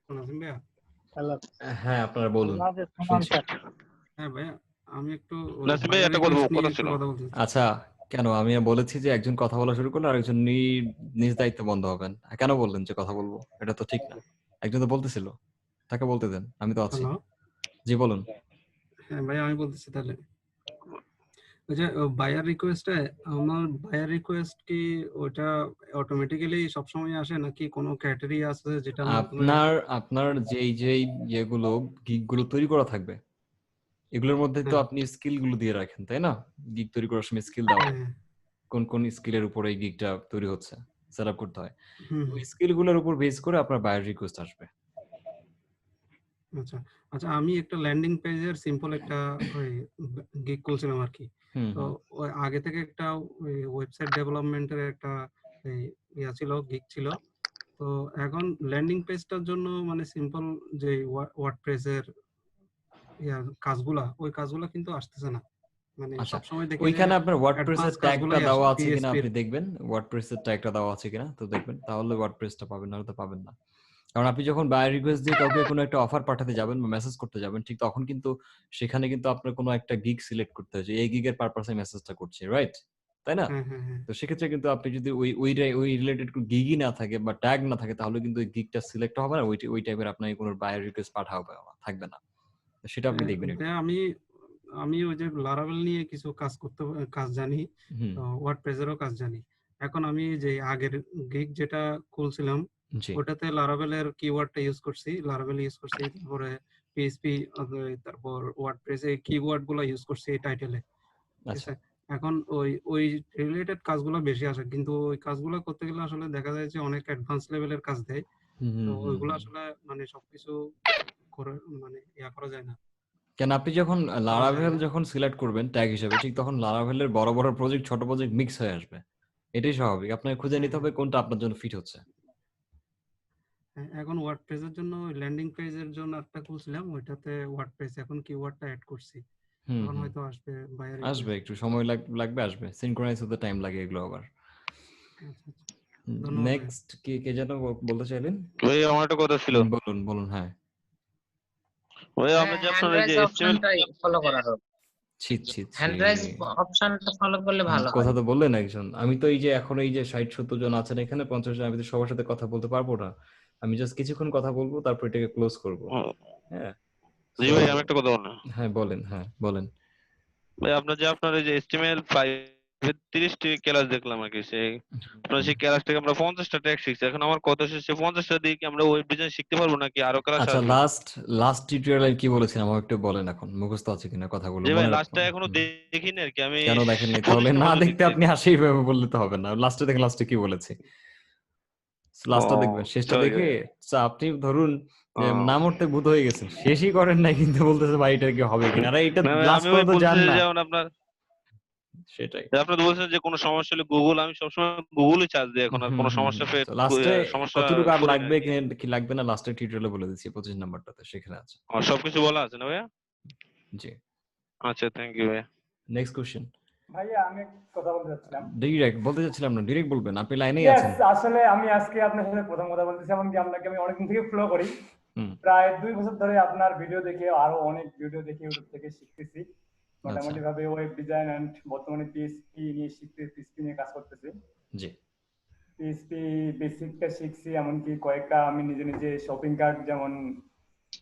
নাজিম ভাইয়া। হ্যালো। হ্যাঁ, আপনারা বলুন, আল্লাহ হাফেজ সুমন শুনছি। স্যার। হ্যাঁ ভাইয়া, আমি একটু নাসিম ভাই বায়ার একটা রিকোয়েস্ট নিয়ে কথা একটু ছিল। কথা বলতে চাচ্ছি। আচ্ছা, কেন আমি বলেছি যে একজন কথা বলা শুরু করলে আরেকজন নিজ দায়িত্বে বন্ধ হবেন? কেন বললেন যে কথা বলবো? এটা তো ঠিক না। একজন তো বলতেছিল, তাকে বলতে দেন, আমি তো আছি। হ্যালো, জি বলুন। হ্যাঁ ভাইয়া আমি বলতেছি তাহলে। ওই যে বায়ার রিকোয়েস্টে, আমার বায়ার রিকোয়েস্ট কি ওটা অটোমেটিক্যালি সবসময় আসে নাকি কোনো ক্রাইটেরিয়া আছে যেটার মাধ্যমে? আপনার যেই ইয়েগুলো গিগগুলো তৈরি করা থাকবে, এগুলোর মধ্যে তো হ্যাঁ আপনি স্কিল গুলো দিয়ে রাখেন, তাই না? গিগ তৈরি করার সময় স্কিল দেওয়া হয়। হ্যাঁ কোন স্কিলের উপরে এই গিগটা তৈরি হচ্ছে সেট আপ করতে হয়। হুম ওই হুম, স্কিল গুলোর উপর বেস করে আপনার বায়ার রিকোয়েস্ট আসবে। আচ্ছা আচ্ছা, আমি একটা ল্যান্ডিং পেজের সিম্পল একটা ওই গিগ করছিলাম আর কি। হুম তো হুম ওই আগে থেকে একটা ওই ওয়েবসাইট ডেভেলপমেন্টের একটা এই ইয়া ছিল, গিগ ছিল। তো এখন ল্যান্ডিং পেজটার জন্য মানে সিম্পল যে ওয়ার্ডপ্রেসের ওই কাজগুলা কিন্তু আসতেছে না। মানে আচ্ছা, সবসময় দেখি যে ওইখানে আপনার ওয়ার্ডপ্রেস অ্যাডভান্স এর ট্যাগটা কাজগুলাই আসে দেওয়া আছে কিনা পিএইচপির। আপনি দেখবেন। ওয়ার্ডপ্রেস এর ট্যাগটা দেওয়া আছে কিনা তো দেখবেন, তাহলে ওয়ার্ডপ্রেসটা পাবেন, না হলে তো পাবেন না। কারণ আপনি যখন বায়ার রিকোয়েস্ট দিয়ে কাউকে কোনো একটা অফার পাঠাতে যাবেন বা মেসেজ করতে যাবেন, ঠিক তখন কিন্তু সেখানে কিন্তু আপনার কোনো একটা গিগ সিলেক্ট করতে হয় যে এই গিগের পারপাসে মেসেজটা করছি, রাইট? তাই না? হ্যাঁ হ্যাঁ হ্যাঁ তো সেক্ষেত্রে কিন্তু আপনি যদি ওই রিলেটেড কোনো গিগই না থাকে বা ট্যাগ না থাকে, তাহলে কিন্তু ওই গিগটা সিলেক্ট হবে না, ওই টাইপের আপনার কোনো বায়ার রিকোয়েস্ট পাঠাবে না, থাকবে না। তো সেটা আপনি দেখবেন একটু। ভাইয়া, আমি আমি ওই যে লারাভেল নিয়ে কিছু কাজ জানি, হুম, ওয়ার্ডপ্রেসেরও কাজ জানি। এখন আমি যে আগের গিগ যেটা খুলছিলাম জি, ওটাতে লারাভেলের কিওয়ার্ডটা ইউজ করছি, লারাভেল ইউজ করছি, তারপরে পিএইচপি, তারপর ওয়ার্ডপ্রেস এই কিওয়ার্ড গুলো ইউজ করছি এই টাইটেলে। ঠিক আচ্ছা। আছে। এখন ওই রিলেটেড কাজগুলো বেশি আসে, কিন্তু ওই কাজগুলো করতে গেলে আসলে দেখা যায় যে অনেক অ্যাডভান্স লেভেলের কাজ দেয়। হুম, তো হুম, হুম, ওইগুলো হুম। আসলে মানে সবকিছু করে মানে করা যায় না, কেন আপনি যখন করা যায় লারাভেল না। যখন সিলেক্ট করবেন ট্যাগ হিসেবে, ঠিক তখন লারাভেলের বড় বড় প্রজেক্ট ছোট প্রজেক্ট মিক্স হয়ে আসবে। এটাই স্বাভাবিক। আপনাকে খুঁজে হ্যাঁ নিতে হ্যাঁ হবে কোনটা আপনার জন্য ফিট হচ্ছে। হ্যাঁ, এখন ওয়ার্ডপ্রেসের জন্য ল্যান্ডিং পেজের জন্য একটা খুলছিলাম, ওইটাতে ওয়ার্ডপ্রেস এখন কিওয়ার্ডটা অ্যাড করছি। হুম, এখন হুম। হয়তো আসবে বায়ার আসবে, রিকোয়েস্ট। একটু সময় লাগবে, আসবে। সিনক্রোনাইজ হতে টাইম লাগে এগুলো আবার। আচ্ছা আচ্ছা, ধন্যবাদ ভাইয়া। নেক্সট কে যেন বলতে চাইলেন? ভাই আমার একটা কথা ছিল। বলুন, হ্যাঁ। ভাই আপনি যে হ্যান্ড আপনার এই রাইজ যে HTML অপশনটাই ফলো করা হোক। ছি, ছি, ছি। হ্যান্ড রাইজ অপশনটা ফলো করলে ভালো কথা হয়। তো বললেন একজন। আমি তো এই যে এখন এই যে 60-70 জন আছেন এখানে, 50 জন, আমি তো সবার সাথে কথা বলতে পারবো না। আমি জাস্ট কিছুক্ষণ কথা বলবো, তারপর এটাকে ক্লোজ করব। হ্যাঁ। জি সো ভাই আমি একটা কথা বলবো। হ্যাঁ, বলেন। ভাই আপনার এই যে HTML5 এর 30টি ক্লাস দেখলাম আর কি, সেই আপনার সেই ক্লাস থেকে আমরা 50টা ট্যাগ শিখছি। এখন আমার কথা হচ্ছে সেই 50টা দিয়ে কি আমরা ওয়েব ডিজাইন শিখতে পারবো নাকি আরো ক্লাস আচ্ছা, আসবে? লাস্ট টিউটোরিয়ালে কি বলেছিলাম আমাকে একটু বলেন, এখন মুখস্থ আছে কিনা কথাগুলো জি ভাই মনে লাস্টটা রাখুন। এখনো দেখিনি আর কি, আমি কেন দেখেননি তাহলে? 25টা না পর্যন্ত দেখতে শিখছি। আপনি হাসিই ভাবে বললে তো হবে না। লাস্টে দেখেন, লাস্টে কি বলেছি। ও লাস্টটা দেখবেন, শেষটা সরি দেখে ভাই। আপনি ধরুন যে ও না মরতে ভূত হয়ে গেছেন, শেষই করেন নাই কিন্তু বলতেছে ভাই এটা কি হবে কিনা। আরে এটা না ভাই লাস্ট আমি ভাই পর্যন্ত যান বলতেছি না। যেমন আপনার সেটাই। আপনি তো বলছেন যে কোনো সমস্যা হলে গুগল, আমি সবসময় গুগলই চার্জ দিই, এখন আর কোনো সমস্যা তো লাস্টে সমস্যা কতটুকু আর করি না লাগবে আর কি। কি লাগবে না লাস্টের টিউটোরিয়ালে বলে দিচ্ছি, 25 নাম্বারটাতে সেখানে আছে। সবকিছু বলা আছে না ভাইয়া? জি। আচ্ছা থ্যাংক ইউ ভাইয়া। Next question. ভাইয়া আমি একটা কথা বলতে চাচ্ছিলাম। ডিরেক্ট বলতে চাচ্ছিলাম না, ডিরেক্ট বলবেন, আপনি লাইনেই ইয়েস, আছেন। আসলে আমি আজকে আপনার সাথে প্রথম কথা বলতেছি, এমনকি আপনাকে আমি অনেকদিন থেকে ফলো করি। হুম। প্রায় 2 বছর ধরে আপনার ভিডিও দেখে, আরো অনেক ভিডিও দেখে ইউটিউব থেকে শিখতেছি আচ্ছা, মোটামুটি ভাবে ওয়েব ডিজাইন এন্ড বর্তমানে পিএইচপি নিয়ে পিএইচপি নিয়ে কাজ করতেছি। জি। পিএইচপি বেসিকটা শিখছি, এমনকি কয়েকটা আমি নিজে নিজে শপিং কার্ট যেমন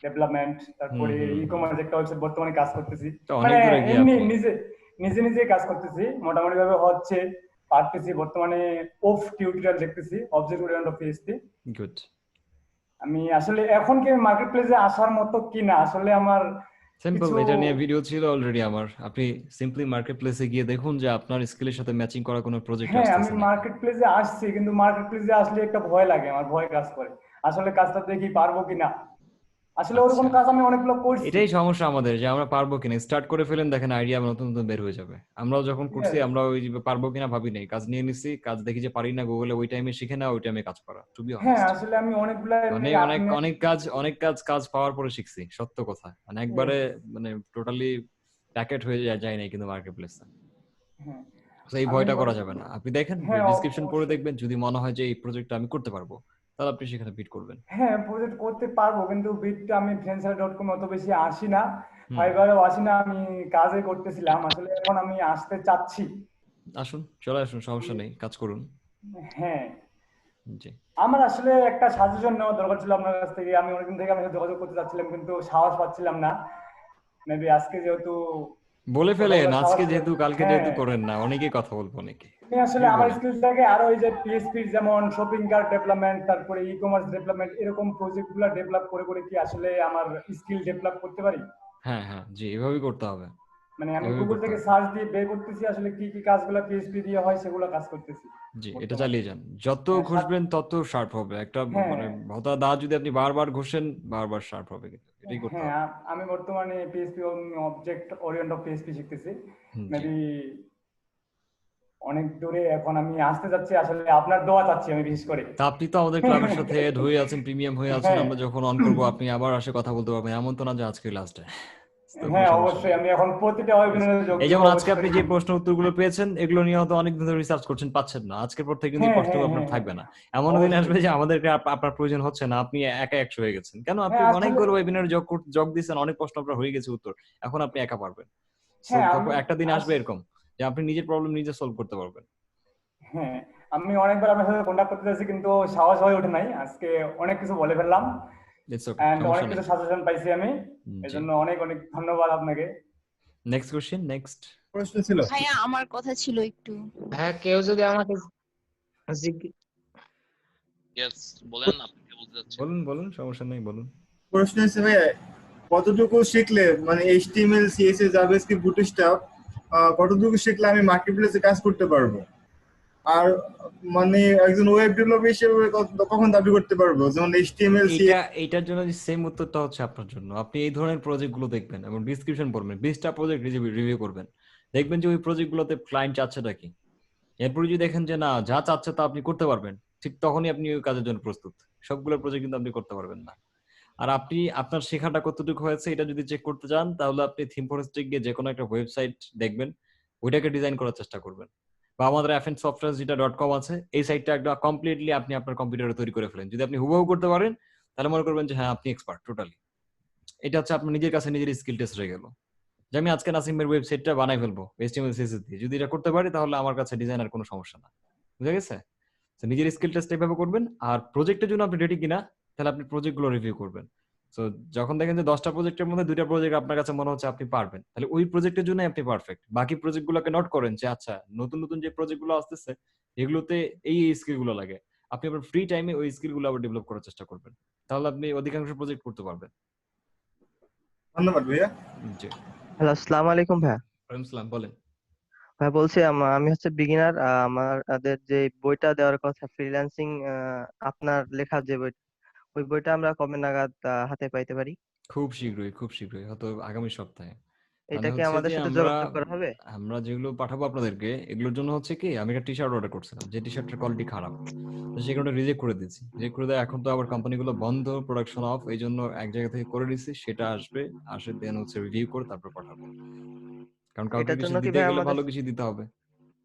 ডেভেলপমেন্ট, তারপরে ই হুম। কমার্স একটা ওয়েবসাইট বর্তমানে কাজ করতেছি। তো অনেক মানে দূরে গিয়ে এমনি আপনি। নিজে নিজে নিজে কাজ করতেছি, মোটামুটি ভাবে হচ্ছে, পারতেছি। বর্তমানে ওফ টিউটোরিয়াল দেখতেছি, object oriented of PHP. Good. আমি আসলে এখন কি মার্কেট প্লেসে আসার মতো কিনা আসলে আমার সিম্পল, কিছু, এটা নিয়ে ভিডিও ছিল অলরেডি আমার। আপনি সিম্পলি মার্কেট প্লেসে গিয়ে দেখুন যে আপনার স্কিলের সাথে ম্যাচিং করা কোনো প্রজেক্ট হ্যাঁ আমি আসতেছে নাকি। মার্কেট প্লেসে আসছি, কিন্তু মার্কেট প্লেসে আসলে একটা ভয় লাগে, আমার ভয় কাজ করে আসলে কাজটা দেখি পারবো কিনা। আসলে ওরকম আচ্ছা, কাজ আমি অনেকগুলো করছি। এটাই সমস্যা আমাদের, যে আমরা পারবো কিনা। স্টার্ট করে ফেলেন, দেখেন আইডিয়া নতুন নতুন বের হয়ে যাবে। আমরাও যখন করছি, Yes, আমরা ওই যে পারবো কিনা ভাবি নাই, কাজ নিয়ে নিছি, কাজ দেখি যে পারি না, গুগলে ওই টাইমে শিখে না, ওই টাইমে কাজ করা, টু বি হ্যাঁ অনেস্ট। আসলে আমি অনেকগুলা মানে এমনি অনেক আপনি, অনেক কাজ কাজ পাওয়ার পরে শিখছি, সত্য কথা। মানে একবারে yes, মানে টোটালি প্যাকেট হয়ে যায় নাই কিন্তু মার্কেট প্লেসে। হ্যাঁ তো এই আমি ভয়টা করা যাবে না। আপনি দেখেন, হ্যাঁ ডিসক্রিপশন পড়ে অবশ্যই। দেখবেন, যদি মনে হয় যে এই প্রজেক্টটা আমি করতে পারবো, তাহলে আপনি সেখানে বিট করবেন। হ্যাঁ প্রজেক্ট করতে পারবো, কিন্তু বিটটা আমি freelancer.com অত বেশি আসি না, হুম। ফাইবারেও আসি না, আমি কাজে করতেছিলাম, আসলে এখন আমি আসতে চাচ্ছি। আসুন, চলে আসুন, সমস্যা নেই, কাজ করুন। হ্যাঁ জি, আমার আসলে একটা সাজেশন নেওয়া দরকার ছিল আপনার কাছ থেকে, আমি অনেকদিন থেকে আপনার সাথে যোগাযোগ করতে চাচ্ছিলাম কিন্তু সাহস পাচ্ছিলাম না। মেবি আজকে যেহেতু বলে কথা ফেলেন, বলার সাহস আজকে পেলাম। যেহেতু, কালকে হ্যাঁ যেহেতু করেন না, অনেকেই কথা বলবো, অনেকে। আমি আসলে আমার স্কিলটাকে আরো এই যে পিএইচপি যেমন শপিং কার্ট ডেভেলপমেন্ট, তারপরে ই কমার্স ডেভেলপমেন্ট, এরকম প্রজেক্টগুলো ডেভেলপ করে করে কি আসলে আমার স্কিল ডেভেলপ করতে পারি? হ্যাঁ হ্যাঁ, জি, এভাবেই করতে হবে, মানে আমি এভাবেই গুগল করতে থেকে হবে। সার্চ দিয়ে বের করতেছি আসলে কি কি কাজগুলো পিএইচপি দিয়ে হয়, সেগুলো কাজ করতেছি জি, এটা বর্তমানে। চালিয়ে যান, যত হ্যাঁ, ঘষবেন তত শার্প হবে। একটা হ্যাঁ মানে ভতা দা যদি আপনি বারবার ঘষেন, বারবার শার্প হবে, কিন্তু এটাই করতে হ্যাঁ, হবে। আমি বর্তমানে পিএইচপি অবজেক্ট ওরিয়েন্টেড পিএইচপি শিখতেছি। জি, মেবি অনেক দূরে এখন আমি আসতে যাচ্ছি, আসলে আপনার দোয়া চাচ্ছি আমি বিশেষ করে। তা আপনি তো আমাদের ক্লাবের সাথে এড হয়ে আছেন, প্রিমিয়াম হয়ে আছেন। হ্যাঁ আমরা যখন অন করবো আপনি আবার আসে কথা বলতে পারবেন, এমন তো না যে আজকে লাস্ট ডে, তো কোনো হ্যাঁ সমস্যা অবশ্যই নেই। আমি এখন প্রতিটা ওয়েবিনারে যোগ এই দেবো যেমন আজকে আপনি অবশ্যই। যে প্রশ্ন উত্তরগুলো পেয়েছেন, এগুলো নিয়ে হয়তো অনেকদিন ধরে রিসার্চ করছেন, পাচ্ছেন না। আজকের পর থেকে কিন্তু এই হ্যাঁ কষ্ট হ্যাঁ আপনার হ্যাঁ থাকবে হ্যাঁ না। এমন দিন অবশ্যই। আসবে যে আমাদেরকে আপনার প্রয়োজন হচ্ছে না, আপনি একা 100 হয়ে গেছেন। কেন? আপনি হ্যাঁ আসলে অনেকগুলো ওয়েবিনারে যোগ দিয়েছেন, অনেক প্রশ্ন আপনার হয়ে গেছে উত্তর, এখন আপনি একা পারবেন। সো হ্যাঁ তখন আমি একটা দিন আসবে আস- এরকম যে আপনি নিজের প্রবলেম নিজে সলভ করতে পারবেন। হ্যাঁ আমি অনেকবার আপনার সাথে কন্ট্যাক্ট করতে চাইছি কিন্তু সাহস হয়ে ওঠে নাই, আজকে অনেক কিছু বলে ফেললাম ইটস ওকে, এন্ড অনেক সমস্যা নেই। কিছু সাজেশন পাইছি আমি, জি, এজন্য অনেক অনেক ধন্যবাদ আপনাকে। Next question, next. প্রশ্ন ছিল ভাইয়া আমার কথা ছিল একটু। হ্যাঁ কেউ যদি আমাকে ইয়েস, বলেন আপনি কি বলতে চাচ্ছেন? বলুন বলুন, সমস্যা নেই, বলুন। প্রশ্ন হচ্ছে ভাইয়া, কতটুকু শিখলে মানে এইচটিএমএল সিএসএস জাভাস্ক্রিপ্ট বুটস্ট্র্যাপ কতটুকু শিখলে আমি মার্কেটপ্লেসে কাজ করতে পারবো? আর মানে একজন ওয়েব ডেভেলপার হিসেবে কখন দাবি করতে পারবো যেমন এইচটিএমএল এইটার জন্য সেম উত্তরটা হচ্ছে আপনার জন্য। আপনি এই ধরনের প্রজেক্ট গুলো দেখবেন এবং ডিসক্রিপশন পড়বেন, 20টা প্রজেক্ট রিভিউ করবেন, দেখবেন যে ওই প্রজেক্ট গুলোতে ক্লায়েন্ট চাচ্ছেটা কি। এরপরে যদি দেখেন যে না, যা চাচ্ছে তা আপনি করতে পারবেন, ঠিক তখনই আপনি ওই কাজের জন্য প্রস্তুত। সবগুলো প্রজেক্ট কিন্তু আপনি করতে পারবেন না। আর আপনি আপনার শেখাটা কতটুকু হয়েছে এটা যদি চেক করতে চান, তাহলে আপনি থিম ফরেস্টে গিয়ে যে কোনো একটা ওয়েবসাইট দেখবেন, ওইটাকে ডিজাইন করার চেষ্টা করবেন। বা আমাদের fnsoftware.com আছে, এই সাইটটা একটা কমপ্লিটলি আপনি আপনার কম্পিউটারে তৈরি করে ফেলেন। যদি আপনি হুবহু করতে পারেন, তাহলে মনে করবেন যে হ্যাঁ আপনি এক্সপার্ট টোটালি। এটা হচ্ছে আপনার নিজের কাছে নিজের স্কিল টেস্ট হয়ে গেল, যে আমি আজকে নাসিমের ওয়েবসাইটটা বানাই ফেলবো HTML CSS দিয়ে। যদি এটা করতে পারি তাহলে আমার কাছে ডিজাইনার কোনো সমস্যা না। বুঝা গেছে? তো নিজের স্কিল টেস্ট এইভাবে করবেন। আর প্রজেক্টের জন্য আপনি রেডি কিনা, তাহলে আপনি প্রজেক্টগুলো রিভিউ করবেন। তো যখন দেখেন যে 10টা প্রজেক্টের মধ্যে 2টা প্রজেক্ট আপনার কাছে মনে হচ্ছে আপনি পারবেন, তাহলে ওই প্রজেক্টের জন্য আপনি পারফেক্ট। বাকি প্রজেক্টগুলোকে নোট করেন যে আচ্ছা, নতুন নতুন যে প্রজেক্টগুলো আসতেছে এগুলোতে এই স্কিলগুলো লাগে। আপনি আপনার ফ্রি টাইমে ওই স্কিলগুলো আবার ডেভেলপ করার চেষ্টা করবেন, তাহলে আপনি অধিকাংশ প্রজেক্ট করতে পারবেন। ধন্যবাদ ভাইয়া। জি, হ্যালো, আসসালামু আলাইকুম ভাইয়া। ওয়ালাইকুম আসসালাম, বলেন। ভাই বলছি আমি হচ্ছে বিগিনার। আমাদের যে বইটা দেওয়ার কথা ফ্রিল্যান্সিং, আপনার লেখা যে বই, ওই বইটা আমরা কবে নাগাদ হাতে পাইতে পারি? খুব শীঘ্রই, খুব শীঘ্রই, হয়তো আগামী সপ্তাহে। এটা মানে কি হচ্ছে আমাদের যে সাথে আমরা যোগাযোগ করা হবে? আমরা যেগুলো পাঠাবো আপনাদেরকে, এগুলোর জন্য হচ্ছে কি, আমি একটা টি শার্ট অর্ডার করছিলাম, যে টি শার্টের কোয়ালিটি খারাপ, তো সেই কারণে রিজেক্ট করে দিয়েছি। রিজেক্ট করে দেয়, এখন তো আবার কোম্পানিগুলো বন্ধ, প্রোডাকশন অফ, এই জন্য এক জায়গা থেকে করে দিচ্ছি, সেটা আসবে, আসে দেন হচ্ছে রিভিউ করে তারপর পাঠাবো। কারণ কাউকে এটার কিছু জন্য কি দিতে ভাই গেলে আমাদের ভালো কিছু দিতে হবে।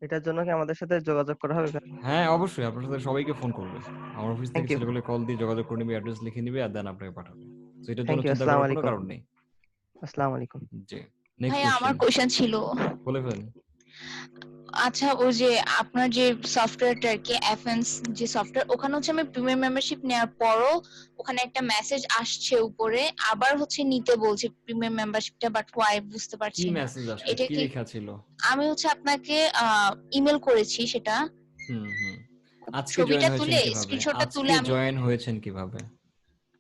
এটার জন্য কি আমাদের সাথে যোগাযোগ করা হবে ভাই? হ্যাঁ অবশ্যই, আপনার সাথে সবাইকে ফোন করবে, আমার অফিস থেকে থ্যাংক ইউ, ছেলেগুলো কল দিয়ে যোগাযোগ করে নিবে, অ্যাড্রেস লিখে নিবে, আর দেন আপনাকে পাঠাবে। তো এটার জন্য থ্যাংক ইউ। চিন্তা আসসালামু করার কোনো আলাইকুম। কারণ নেই। আসসালামু আলাইকুম। জি, নেক্সট ভাইয়া আমার কোশ্চেন, কোশ্চেন ছিল, বলে ফেলেন। আচ্ছা ওই যে আপনার যে সফটওয়্যারটা আর কি এফএনস যে সফটওয়্যার, ওখানে হচ্ছে আমি প্রিমিয়াম মেম্বারশিপ নেওয়ার পরও ওখানে একটা মেসেজ আসছে উপরে, আবার হচ্ছে নিতে বলছে প্রিমিয়াম মেম্বারশিপটা, বাট ওয়াই বুঝতে কি পারছি না। মেসেজ আসছে, এটা কি কি লেখা ছিল? আমি হচ্ছে আপনাকে ইমেল করেছি সেটা, হুম। আজকে জয়েন ছবিটা হয়েছেন তুলে কিভাবে? স্ক্রিনশটটা তুলে আজকে আমি জয়েন হয়েছেন কিভাবে?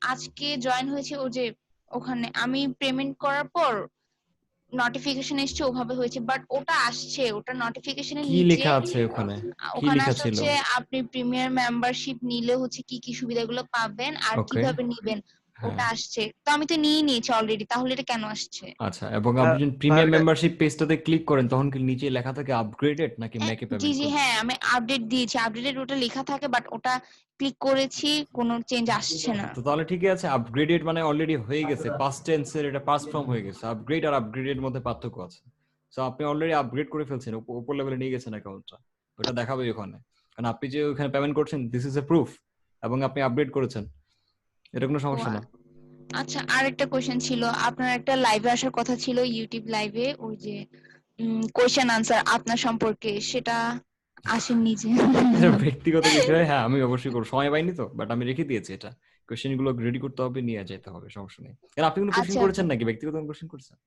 আজকে জয়েন হয়েছে ও যে ওখানে আমি পেমেন্ট করার পর নোটিফিকেশন এসছে ওভাবে হয়েছে, বাট ওটা আসছে, ওটা নোটিফিকেশনের কি নিচে লেখা আছে ওখানে? কি ওখানে লেখা আসছে ছিল? হচ্ছে আপনি প্রিমিয়ার মেম্বারশিপ নিলে হচ্ছে কি কি সুবিধাগুলো পাবেন আর ওকে, কিভাবে নিবেন, হ্যাঁ, ওটা আসছে। তো আমি তো নিয়ে নিয়েছি অলরেডি, তাহলে এটা কেন আসছে? আচ্ছা। এবং আপনি যখন প্রিমিয়াম ভাইয়া, মেম্বারশিপ পেজটাতে ক্লিক করেন তখন কি নিচে লেখা থাকে আপগ্রেডেড নাকি মেকে জি পেমেন্ট জি করুন? হ্যাঁ, আমি আপডেট দিয়েছি, আপডেটেড ওটা লেখা থাকে, বাট ওটা ক্লিক করেছি কোনো চেঞ্জ আসছে না। তো তাহলে ঠিকই আছে, আপগ্রেডেড মানে অলরেডি হয়ে গেছে, পাস্ট টেন্সের, এটা পাস্ট ফর্ম হয়ে গেছে। আপগ্রেড আর আপগ্রেডের মধ্যে পার্থক্য আছে। সো আপনি অলরেডি আপগ্রেড করে ফেলছেন, উপর লেভেলে নিয়ে গেছেন অ্যাকাউন্টটা, ওটা দেখাবে ওখানে। কারণ আপনি যে ওখানে পেমেন্ট করছেন, দিস ইজ এ প্রুফ এবং আপনি আপডেট করেছেন, এটা কোনো সমস্যা না। আচ্ছা, আরেকটা কোশ্চেন ছিল, আপনার একটা লাইভে আসার কথা ছিল, ইউটিউব লাইভে, ওই যে কোশ্চেন আনসার আপনার সম্পর্কে, সেটা আসেননি যে। এটা ব্যক্তিগত বিষয়, হ্যাঁ আমি অবশ্যই করবো, সময় পাইনি তো, বাট আমি রেখে দিয়েছি এটা, কোশ্চেন গুলো রেডি করতে হবে, নিয়ে যেতে হবে, সমস্যা নেই। আর আপনি কোনো কোশ্চেন আচ্ছা করেছেন নাকি, ব্যক্তিগত কোনো কোশ্চেন করেছেন?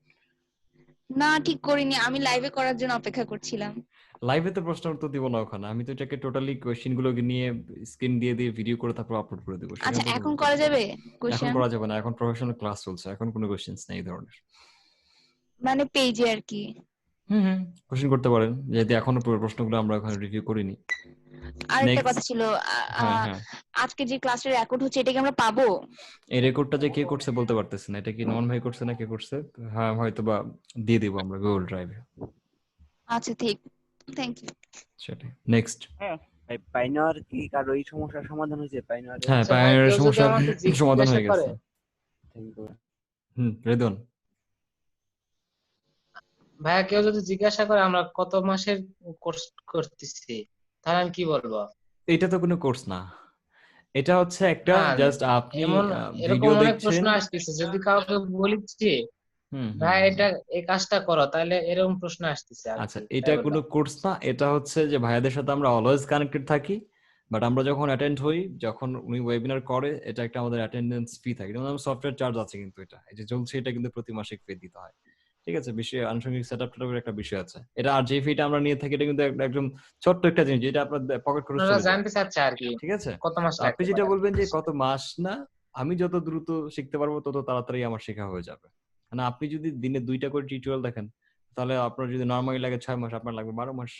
না, ঠিক করিনি, আমি লাইভে করার জন্য অপেক্ষা করছিলাম। লাইভে তো প্রশ্ন উত্তর দিব না ওখানে, আমি তো এটাকে টোটালি কোশ্চেন গুলোকে নিয়ে স্ক্রিন দিয়ে দিয়ে ভিডিও করে তারপর আপলোড করে দেবো। আচ্ছা, সেখানে এখন করা যাবে এখন কোশ্চেন? করা যাবে না, এখন প্রফেশনাল ক্লাস চলছে, এখন কোনো কোশ্চেনস নেই এই ধরনের। মানে পেজে আর কি? কোশ্চেন করতে পারেন, যেহেতু এখনো প্রশ্নগুলো আমরা ওখানে রিভিউ করিনি। আরেকটা কথা ছিল, হ্যাঁ হ্যাঁ, আজকে যে ক্লাসের রেকর্ড হচ্ছে, এটা কি আমরা পাবো? এই রেকর্ডটা যে কে করছে বলতে পারতেছি না, এটা কি নন ভাই করছে না কে করছে, হ্যাঁ হয়তো বা দিয়ে দিব আমরা গুগল ড্রাইভে। আচ্ছা, ঠিক, থ্যাংক ইউ। সেটাই, নেক্সট। হ্যাঁ, পাইনওয়ার কি কারো এই সমস্যার সমাধান হয়েছে? পাইনওয়ার হ্যাঁ, পাইনওয়ারের সমস্যার সমাধান হয়ে গেছে। রেদন ভাইয়া, কেউ যদি জিজ্ঞাসা করে আমরা কত মাসের কোর্স করতেছি, তাহলে আমি কি বলবো? এটা তো কোনো কোর্স না, এটা হচ্ছে একটা জাস্ট আপনি এরকম ভিডিও অনেক দেখছেন। প্রশ্ন আসতেছে, যদি কাউকে বলিছি ভাই এটা এই কাজটা করো, তাহলে এরকম প্রশ্ন আসতেছে। আচ্ছা, এটা কোনো কোর্স না, এটা হচ্ছে যে ভাইয়াদের সাথে আমরা অলওয়েজ কানেক্টেড থাকি, বাট আমরা যখন অ্যাটেন্ড হই, যখন উনি ওয়েবিনার করে, এটা একটা আমাদের অ্যাটেন্ডেন্স ফি থাকে, যেমন আমার সফটওয়্যার চার্জ আছে, কিন্তু এটা এই যে চলছে, এটা কিন্তু প্রতি মাসিক ফি দিতে হয়, ঠিক আছে? বিষয় আনুষঙ্গিক সেটআপটার একটা বিষয় আছে, এটা আর যে ফিটা আমরা নিয়ে থাকি, এটা কিন্তু একদম ছোট্ট একটা জিনিস, যেটা আপনার পকেট খরচ চলে যায়, জানতে চাচ্ছে আর কি, ঠিক আছে? কত মাস আপনি যেটা বলবেন যে কত মাস না, আমি যত দ্রুত শিখতে পারবো তত তাড়াতাড়ি আমার শেখা হয়ে যাবে। মানে আপনি যদি দিনে 2টা করে টিউটোরিয়াল দেখেন, তাহলে আপনার যদি নরমালি লাগে 6 মাস, আপনার লাগবে 12 মাস।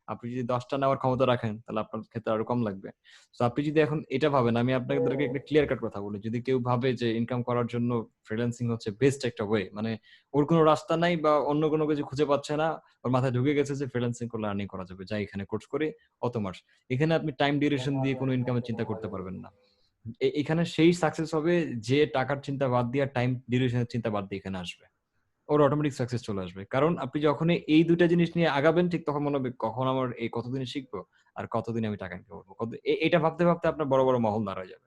আপনি যদি 10টা নেওয়ার ক্ষমতা রাখেন, তাহলে আপনার ক্ষেত্রে আরো কম লাগবে। তো আপনি যদি এখন এটা ভাবেন, আমি আপনাদেরকে একটা ক্লিয়ার কাট কথা বলি, যদি কেউ ভাবে যে ইনকাম করার জন্য ফ্রিল্যান্সিং হচ্ছে বেস্ট একটা ওয়ে, মানে ওর কোনো রাস্তা নাই বা অন্য কোনো কিছু খুঁজে পাচ্ছে না, ওর মাথায় ঢুকে গেছে যে ফ্রিল্যান্সিং করলে আর্নিং করা যাবে, যাই এখানে কোর্স করে অত মাস, এখানে আপনি টাইম ডিউরেশন দিয়ে কোনো ইনকামের চিন্তা করতে পারবেন না। এখানে সেই সাকসেস হবে যে টাকার চিন্তা বাদ দিয়ে, টাইম ডিউরেশনের চিন্তা বাদ দিয়ে এখানে আসবে, ওর অটোমেটিক সাকসেস চলে আসবে। কারণ আপনি যখন এই দুইটা জিনিস নিয়ে আগাবেন, ঠিক তখন মনে হবে কখন আমার এই কতদিনে শিখবো আর কতদিনে আমি টাকা ইনকাম করবো, এটা ভাবতে ভাবতে আপনার বড় বড় মহল দাঁড়ায় যাবে।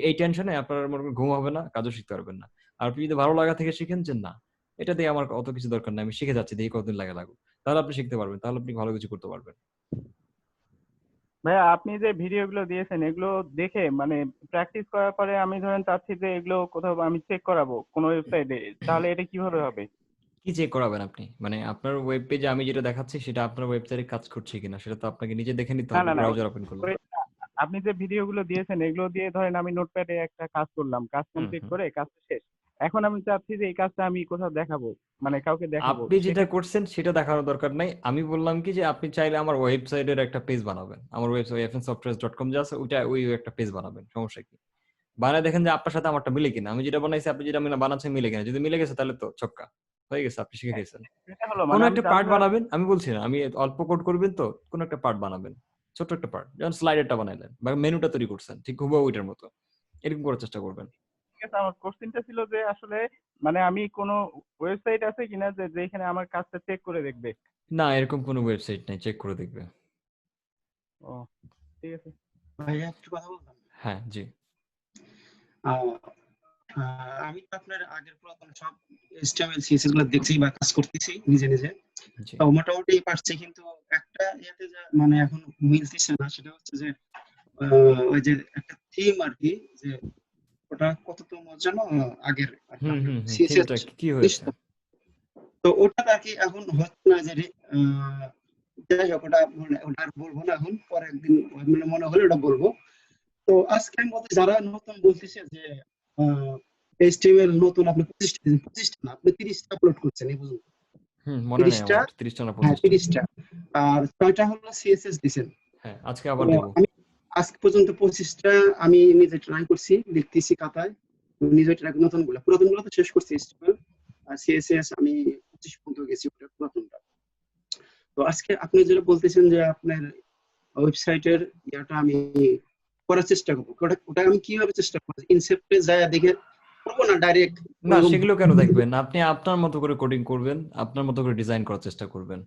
এই টেনশনে আপনার মনে করেন ঘুম হবে না, কাজও শিখতে পারবেন না। আর আপনি যদি ভালো লাগা থেকে শিখেন যে না, এটা দিয়ে আমার অত কিছু দরকার নেই, আমি শিখে যাচ্ছি, দেখি কতদিন লাগুক, তাহলে আপনি শিখতে পারবেন, তাহলে আপনি ভালো কিছু করতে পারবেন। ভাইয়া, আপনি যে ভিডিওগুলো দিয়েছেন, এগুলো দেখে মানে প্র্যাকটিস করার পরে আমি ধরেন চাচ্ছি যে এগুলো কোথাও আমি চেক করাবো কোনো ওয়েবসাইটে, তাহলে এটা কিভাবে হবে? কি চেক করাবেন আপনি? মানে আপনার ওয়েব পেজে আমি যেটা দেখাচ্ছি সেটা আপনার ওয়েবসাইটে কাজ করছে কিনা, সেটা তো আপনাকে নিজে দেখে নিতে হবে ব্রাউজার ওপেন করলে। আপনি যে ভিডিওগুলো দিয়েছেন, এগুলো দিয়ে ধরেন আমি নোটপ্যাডে একটা কাজ করলাম, কাজ কমপ্লিট করে কাজ শেষ, এখন আমি চাচ্ছি যে এই কাজটা আমি কোথাও দেখাবো, মানে কাউকে দেখাবো। আপনি যেটা করছেন সেটা দেখানোর দরকার নাই, আমি বললাম কি যে আপনি চাইলে আমার ওয়েবসাইটের একটা পেজ বানাবেন, আমার ওয়েবসাইট fnsoftwares.com যে আছে ওইটা, ওই একটা পেজ বানাবেন, সমস্যা কি? বানায় দেখেন যে আপনার সাথে আমারটা মিলে কিনা, আমি যেটা বানাইছি আপনি যেটা বানাচ্ছেন মিলে কিনা, যদি মিলে গেছে তাহলে তো ছক্কা হয়ে গেছে, আপনি শিখে গেছেন। কোন একটা পার্ট বানাবেন, আমি বলছি না আমি অল্প কোড করবেন, তো কোন একটা পার্ট বানাবেন, ছোট একটা পার্ট, যেমন স্লাইডারটা বানাইলেন বা মেনুটা তৈরি করছেন, ঠিক হুবহু ওইটার মতো এরকম করার চেষ্টা করবেন। ঠিক আছে, আমার কোশ্চেনটা ছিল যে আসলে মানে আমি কোনো ওয়েবসাইট আছে কিনা যে যেখানে আমার কাজটা চেক করে দেখবে? না, এরকম কোনো ওয়েবসাইট নাই, চেক করে দেখবে। ও ঠিক আছে ভাইয়া, একটু কথা বলতাম? হ্যাঁ জি। আমি তো আপনার আগের পুরাতন সব HTML CSS গুলো দেখছি বা কাজ করতেছি নিজে নিজে, তো মোটামুটি পারছি, কিন্তু একটা ইয়াতে মানে এখন মিলতেছে না, সেটা হচ্ছে যে ওই যে একটা থিম আর কি, যে ওটা কততম যেন আগের CSS কি হয়েছে, তো ওটা আর কি এখন হচ্ছে না, যে যাই হোক ওটা আর বলবো না, এখন পরে একদিন মানে মনে হলে ওটা বলবো। তো আজকে আমি বলতে যারা নতুন বলতেছে যে HTML নতুন আপনি 25টা না, আপনি 30টা আপলোড করছেন এই পর্যন্ত। 30টা না 30টা, আর 6টা হলো CSS দিবেন। হ্যাঁ, আজকে আবার দেব। আমি আজকে পর্যন্ত 25টা আমি নিজে ট্রাই করছি, লিখতেছি খাতায়, নিজে ট্রাই, নতুনগুলো পুরাতনগুলো তো শেষ করছি, HTML আর CSS আমি 25 পর্যন্ত গেছি, ওটা পুরাতনটা। তো আজকে আপনি যেটা বলতেছেন যে আপনার ওয়েবসাইটের ইয়াটা আমি করার চেষ্টা করবো, ওটা আমি কিভাবে চেষ্টা করব? ইনসেপ্টে যায় দেখে করব না ডাইরেক্ট? না, সেগুলো কেন দেখবেন, আপনি আপনার মতো করে কোডিং করবেন, আপনার মতো করে ডিজাইন করার চেষ্টা করবেন।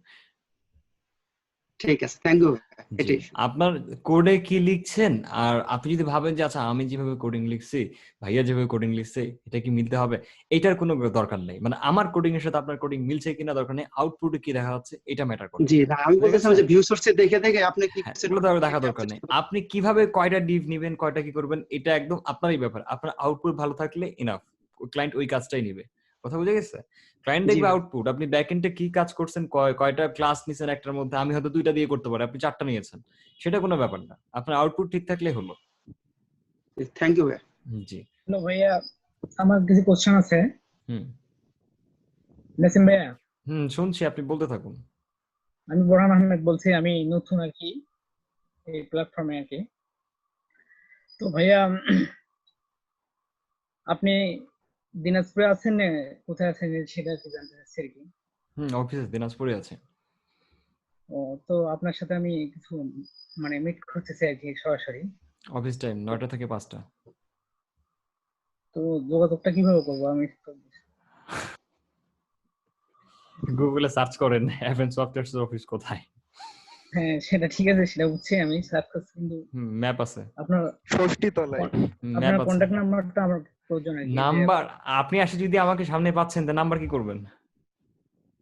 ঠিক আছে, থ্যাংক ইউ। জি, এটাই আপনার কোডে কি লিখছেন আর আপনি যদি ভাবেন যে আচ্ছা আমি যেভাবে কোডিং লিখছি, ভাইয়া যেভাবে কোডিং লিখছে এটা কি মিলতে হবে, এটার কোনো দরকার নেই। মানে আমার কোডিং এর সাথে আপনার কোডিং মিলছে কিনা দরকার নেই, আউটপুটে কি দেখা যাচ্ছে এটা ম্যাটার করে। জি না, আমি ঠিক বলতেছিলাম আছে? যে ভিউ সোর্সে দেখে দেখে আপনি কি হ্যাঁ, সেট এগুলো করবেন, দেখা দরকার নেই। আপনি কিভাবে কয়টা ডিভ নিবেন, কয়টা কি করবেন, এটা একদম আপনারই ব্যাপার। আপনার আউটপুট ভালো থাকলে ইনাফ, ক্লায়েন্ট ওই কাজটাই নিবে। কথা বুঝে গেছে? ক্লায়েন্ট জি দেখবে ভাই। আউটপুট, আপনি ব্যাকএন্ডে কি কাজ করছেন, কয়টা ক্লাস নিছেন একটার মধ্যে, আমি হয়তো 2টা দিয়ে করতে পারি, আপনি 4টা নিয়েছেন, সেটা কোনো ব্যাপার না। আপনার আউটপুট ঠিক থাকলে হলো। থ্যাংক ইউ ভাই। জি। হ্যালো ভাইয়া, আমার কিছু কোশ্চেন আছে। হুম নাসিম ভাইয়া, শুনছি, আপনি বলতে থাকুন। আমি বোরহান আহমেদ বলছি, আমি নতুন আর কি এই প্ল্যাটফর্মে আর কি। তো ভাইয়া আপনি দিনাজপুরে আছেন না কোথায় আছেন সেটা কি জানতে চাচ্ছি আর কি। অফিসে দিনাজপুরে আছে। ও, তো আপনার সাথে আমি কিছু মানে মিট করতে চাই আর কি সরাসরি। অফিস টাইম 9টা থেকে 5টা। তো যোগাযোগটা কিভাবে করবো আমি? গুগলে সার্চ করেন এফএন সফটওয়্যারস অফিস কোথায়। হ্যাঁ সেটা ঠিক আছে, সেটা বুঝছি আমি সার্চ করছি, কিন্তু ম্যাপ আছে আপনার ষষ্ঠী তলায় আপনার কন্টাক্ট নাম্বারটা আমার প্রয়োজন আর কি। নাম্বার আপনি আসে যদি আমাকে সামনে পাচ্ছেন তো নাম্বার কি করবেন?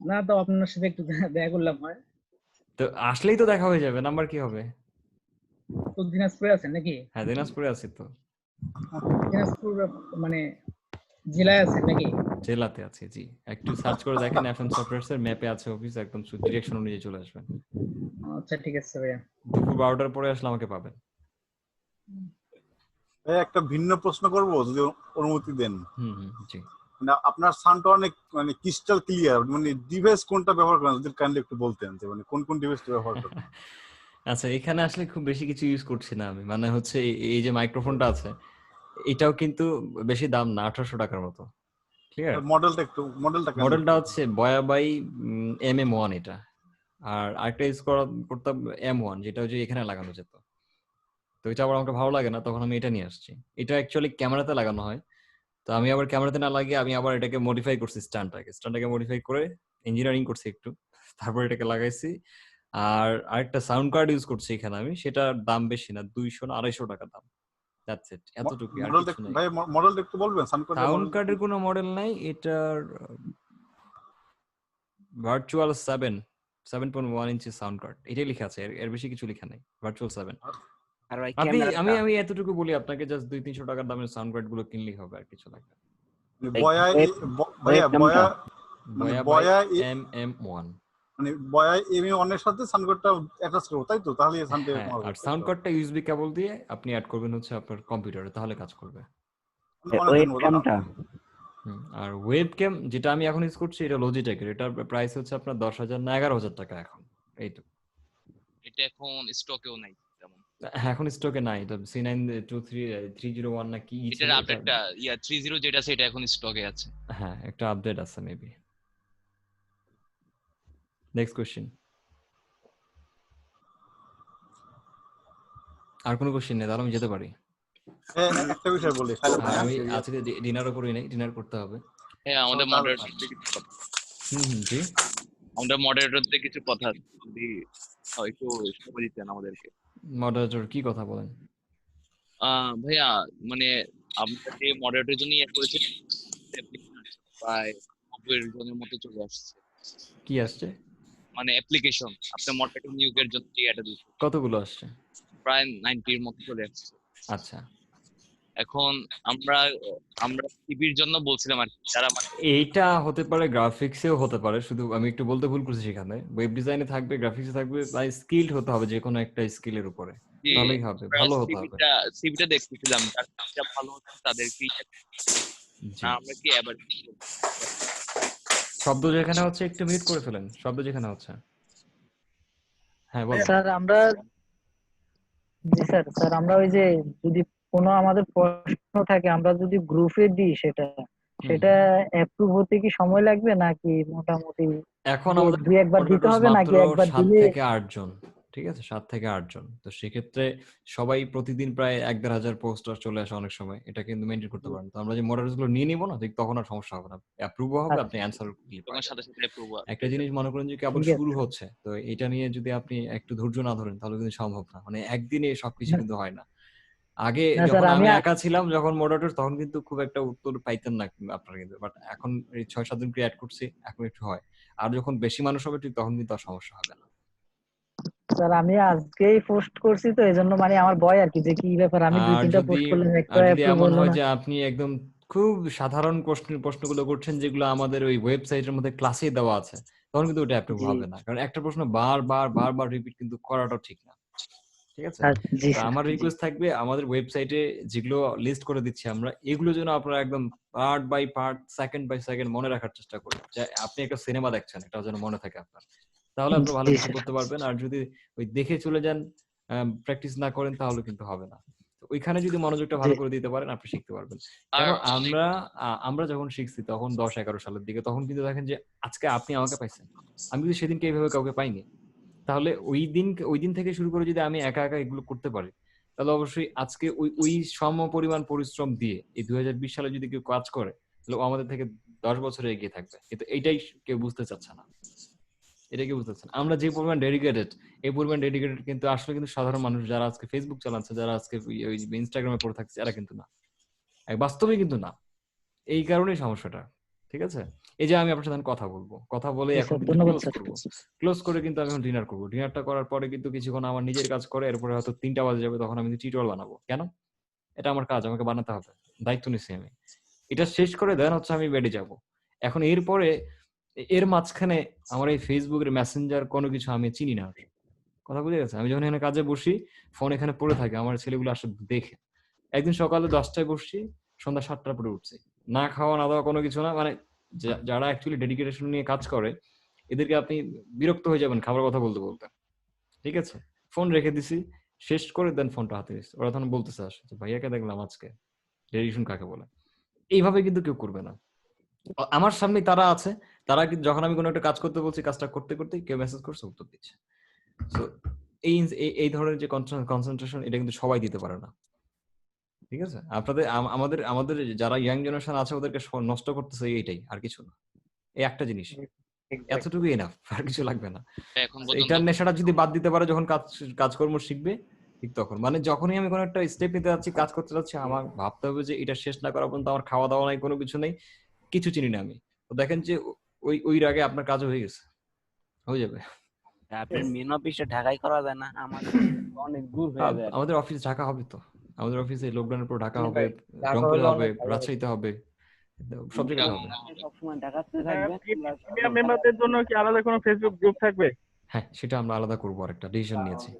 না তো আপনার সাথে একটু দেখা করলাম হয়। তো আসলেই তো দেখা হয়ে যাবে, নাম্বার কি হবে? তো দিনাজপুরে আছেন নাকি? হ্যাঁ দিনাজপুরে আছি তো। দিনাজপুর মানে জেলায় আছেন নাকি? জেলাতে আছি জি। একটু সার্চ করে দেখেন এফএন সফটওয়্যারস এর ম্যাপে আছে অফিস, একদম ডিরেকশন অনুযায়ী চলে আসবেন। আচ্ছা ঠিক আছে ভাইয়া। দুপুর 12টার পরে আসলে আমাকে পাবেন। একটা ভিন্ন প্রশ্ন করব যদি অনুমতি দেন। জি। মানে আপনার সাউন্ডটা অনেক মানে ক্রিস্টাল ক্লিয়ার, মানে ডিভাইস কোনটা ব্যবহার করেন যদি কাইন্ডলি একটু বলতেন যে মানে কোন কোন ডিভাইসটা ব্যবহার করেন? আচ্ছা, এখানে আসলে খুব বেশি কিছু ইউজ করছি না আমি, মানে হচ্ছে এই যে মাইক্রোফোনটা আছে এটাও কিন্তু বেশি দাম না, 1800 টাকার মতো। ক্লিয়ার? মডেলটা হচ্ছে বয়া বাই MM1 এটা। আর আরেকটা ইউজ করতাম M1 যেটা হচ্ছে এখানে লাগানো যেত, তো এটা আবার আমাকে ভালো লাগে না, তখন আমি এটা নিয়ে আসছি। এটা অ্যাকচুয়ালি ক্যামেরাতে লাগানো হয়, তো আমি আবার ক্যামেরাতে না লাগিয়ে আমি আবার এটাকে মডিফাই করছি, স্ট্যান্ডটাকে মডিফাই করে ইঞ্জিনিয়ারিং করছি একটু, তারপর এটাকে লাগাইছি। আর আরেকটা সাউন্ড কার্ড ইউজ করছি এখানে আমি, সেটার দাম বেশি না, 200 না 250 টাকা দাম। দ্যাটস ইট, এতটুকু, আর কিছু নাই। ভাই মডেলটা একটু বলবেন? সাউন্ড কার্ডের কোনো মডেল নাই, এটার ভার্চুয়াল 7.1 ইঞ্চি সাউন্ড কার্ড, এটাই লেখা আছে, এর বেশি কিছু লেখা নাই, ভার্চুয়াল 7। আর ভাই আমি এতটুকু বলি আপনাকে, জাস্ট 200-300 টাকার দামের সাউন্ড কার্ড গুলো কিনলেই হবে, আর কিছু লাগবে না। বয়া MM1 মানে বয়া MM1 এর সাথে সাউন্ড কার্ডটা অ্যাটাচ করব, তাই তো? তাহলে সাউন্ড আর সাউন্ড কার্ডটা ইউএসবি কেবল দিয়ে আপনি অ্যাড করবেন হচ্ছে আপনার কম্পিউটারে, তাহলে কাজ করবে। আর ওয়েবক্যাম যেটা আমি এখন ইউজ করছি এটা লজিটেকের, এটার প্রাইস হচ্ছে আপনার 10,000 না 11,000 টাকা এখন। এই তো, এটা এখন স্টকেও নাই তেমন। এখন স্টকে নাই, এটা C92301 না কি এটার আপডেটটা 30 যেটা আছে এটা এখন স্টকে আছে। হ্যাঁ, একটা আপডেট আছে মেবি। Next question. আর কোনো কোশ্চেন নেই? তাহলে আমি যেতে পারি। একটা বিষয় বলি, আমি আজকে ডিনারও করি নাই, ডিনার করতে হবে। হ্যাঁ, আমাদের মডারেটর জি, আমাদের মডারেটরদের কিছু কথা যদি একটু সময় দিতেন আমাদেরকে। মডারেটর কি কথা বলেন? ভাইয়া মানে আমরা যে মডারেটরের জন্য করেছি প্রায় 90 জনের মতো চলে আসছে। কি আসছে? মানে অ্যাপ্লিকেশন আপনি মডারেটর নিয়োগের জন্য যে এটা দিয়েছেন কতগুলো আসছে? প্রায় 90 এর মতো চলে আসছে। আচ্ছা, এখন আমরা সিভির জন্য বলছিলাম আর যারা মানে এইটা হতে পারে গ্রাফিক্সেও হতে পারে, শুধু আমি একটু বলতে ভুল করছি, সেখানে ওয়েব ডিজাইনে থাকবে, গ্রাফিক্সে থাকবে, তাই স্কিলড হতে হবে যে কোনো একটা স্কিলের উপরে, তাহলেই হবে, ভালো হতে হবে। সিভিটা দেখতেছিলাম যারা ভালো হচ্ছে তাদেরকেই না, আমরা কি এবার শব্দ যেখানে হচ্ছে একটু মিউট করে ফেলেন, শব্দ যেখানে হচ্ছে। হ্যাঁ বল স্যার। স্যার আমরা ওই যে যদি কোনো আমাদের প্রশ্ন থাকে আমরা যদি গ্রুপে দিই সেটা অ্যাপ্রুভ হতে কি সময় লাগবে নাকি মোটামুটি এখন আমাদের 2-1 বার দিতে হবে নাকি একবার দিলে? 7 থেকে 8 জন, ঠিক আছে, 7 থেকে 8 জন। তো সেক্ষেত্রে সবাই প্রতিদিন প্রায় 1-1,500 পোস্টার চলে আসে অনেক সময়, এটা কিন্তু মেনটেন করতে পারেন। তো আমরা যে মডারেটরস গুলো নিয়ে নিব না, ঠিক তখন আর সমস্যা হবে না, অ্যাপ্রুভ হবে, আপনি অ্যান্সার তখন সাথে সাথে অ্যাপ্রুভ একটা জিনিস মনে করেন যে কেবল ঠিক আছে। শুরু হচ্ছে, তো এটা নিয়ে যদি আপনি একটু ধৈর্য না ধরেন তাহলে কিন্তু সম্ভব না, মানে একদিনে সবকিছু কিন্তু হয় না। আগে না যখন স্যার, আমি একা ছিলাম, যখন মডারেটর, তখন কিন্তু খুব একটা উত্তর পাইতেন না আপনারা কিন্তু, বাট এখন এই 6-7 জন ক্রিয়েট করছি, এখন একটু হয়। আর যখন বেশি মানুষ হবে ঠিক তখন কিন্তু আর সমস্যা হবে না। স্যার আমি আজকেই পোস্ট করছি, তো এজন্য মানে আমার ভয় আর কি, যে কি ব্যাপার, আমি আর 2-3টা যদি পোস্ট করলাম, একটা আর যদি অ্যাপ্রুভ এমন হলো হয় না। যে আপনি একদম খুব সাধারণ প্রশ্নগুলো করছেন, যেগুলো আমাদের ওই ওয়েবসাইটের মধ্যে ক্লাসে দেওয়া আছে, তখন কিন্তু ওটা অ্যাপ্রুভ জি হবে না, কারণ একটা প্রশ্ন বারবার রিপিট কিন্তু করাটাও ঠিক না। ঠিক আছে, জি তো স্যার, আমার জি রিকোয়েস্ট থাকবে, আমাদের ওয়েবসাইটে যেগুলো লিস্ট করে দিচ্ছি আমরা, এগুলো যেন আপনারা একদম part by part, second by second মনে রাখার চেষ্টা করেন, যে আপনি একটা সিনেমা দেখছেন, এটা যেন মনে থাকে আপনার, তাহলে আপনি ভালো জি কিছু স্যার। করতে পারবেন। আর যদি ওই দেখে চলে যান, প্র্যাকটিস না করেন, তাহলে কিন্তু হবে না। তো ওইখানে যদি মনোযোগটা ভালো করে দিতে পারেন, আপনি শিখতে পারবেন। আর কেন আমরা যখন শিখছি তখন 10-11 সালের দিকে, তখন কিন্তু দেখেন যে আজকে আপনি আমাকে পাইছেন, আমি কিন্তু সেদিনকে এইভাবে কাউকে পাইনি। তাহলে ওই দিন থেকে শুরু করে যদি আমি একা একা এগুলো করতে পারি, তাহলে অবশ্যই আজকে ওই সম পরিমাণ পরিশ্রম দিয়ে এই 2020 সালে যদি কেউ কাজ করে, তাহলে ও আমাদের থেকে 10 বছরে এগিয়ে থাকবে। কিন্তু এইটাই কেউ বুঝতে চাচ্ছে না, এটা কেউ বুঝতে চাচ্ছে না। আমরা যে পরিমাণ ডেডিকেটেড, এই পরিমাণ ডেডিকেটেড কিন্তু আসলে কিন্তু সাধারণ মানুষ যারা আজকে ফেসবুক চালাচ্ছে, যারা আজকে ওই ইনস্টাগ্রামে পড়ে থাকছে, এরা কিন্তু না, বাস্তবে কিন্তু না। এই কারণেই সমস্যাটা। ঠিক আছে, এই যে আমি আপনার সাথে কথা বলবো, কথা বলে জি এখন স্যার, কিন্তু ধন্যবাদ ক্লোজ স্যার। করবো, ক্লোজ করে কিন্তু আমি এখন ডিনার করবো। ডিনারটা করার পরে কিন্তু কিছুক্ষণ আমার নিজের কাজ করে, এরপরে হয়তো 3টা বাজে যাবে, তখন আমি টিউটোরিয়াল বানাবো। কেন? এটা আমার কাজ, আমাকে বানাতে হবে, দায়িত্ব নিচ্ছি আমি। এটা শেষ করে দেন হচ্ছে আমি বেডে যাব। এখন এরপরে এর মাঝখানে আমার এই ফেসবুকের মেসেঞ্জার কোনো কিছু আমি চিনি না। কথা বুঝে গেছে? আমি যখন এখানে কাজে বসি, ফোন এখানে পড়ে থাকে, আমার ছেলেগুলো আসলে দেখে। একদিন সকালে 10টায় বসছি, সন্ধ্যা 7টার পরে উঠছি, না খাওয়া না দাওয়া কোনো কিছু না। মানে যারা অ্যাকচুয়ালি ডেডিকেশন নিয়ে কাজ করে, এদেরকে আপনি বিরক্ত হয়ে যাবেন খাবার কথা বলতে বলতে। ঠিক আছে, ফোন রেখে দিছি, শেষ করে দেন ফোনটা হাতে নিচ্ছি। ওরা তখন বলতেছে আসে যে ভাইয়াকে দেখলাম আজকে, ডেডিকেশন কাকে বলে। এইভাবে কিন্তু কেউ করবে না। আমার সামনে তারা আছে, তারা কিন্তু যখন আমি কোনো একটা কাজ করতে বলছি, কাজটা করতে করতে কেউ মেসেজ করছে, উত্তর দিচ্ছে। সো এই ধরনের যে কনসেন্ট্রেশন, এটা কিন্তু সবাই দিতে পারে না। ঠিক আছে, আমাদের আমাদের যারা ইয়াং জেনারেশন আছে, ওদেরকে নষ্ট করতেছে এইটাই, আর কিছু না। এই একটা জিনিস, এতটুকু এনাফ, আর কিছু লাগবে না। এখন পর্যন্ত এইটার নেশাটা যদি বাদ দিতে পারে, যখন কাজকর্ম শিখবে, ঠিক তখন, মানে যখনই আমি কোনো একটা স্টেপ নিতে যাচ্ছি, কাজ করতে যাচ্ছি, আমার ভাবতে হবে যে এটা শেষ না করা পর্যন্ত আমার খাওয়া দাওয়া নাই, কোনো কিছু নেই, কিছু চিনি না আমি। তো দেখেন যে ওই আগে আপনার কাজ হয়ে গেছে, হয়ে যাবে। আপনার মেন অফিসটা ঢাকায় করা যায় না? আমাদের অনেক দূর হয়ে যায়। আমাদের অফিস ঢাকা হবে তো, আমাদের অফিসে লকডাউনের পর ঢাকা হ্যাঁ হবে, ভাই, ঢাকা রংপুরে হলে হবে, অনেক ভালো হয়। রাজশাহীতে হবে, সব জায়গাতে হবে। সবসময় ঢাকাতে থাকবেন। প্রিমিয়াম মেম্বারদের জন্য কি আলাদা কোনো ফেসবুক গ্রুপ থাকবে? হ্যাঁ, সেটা আমরা আলাদা করবো, আরেকটা ডিসিশন নিয়েছি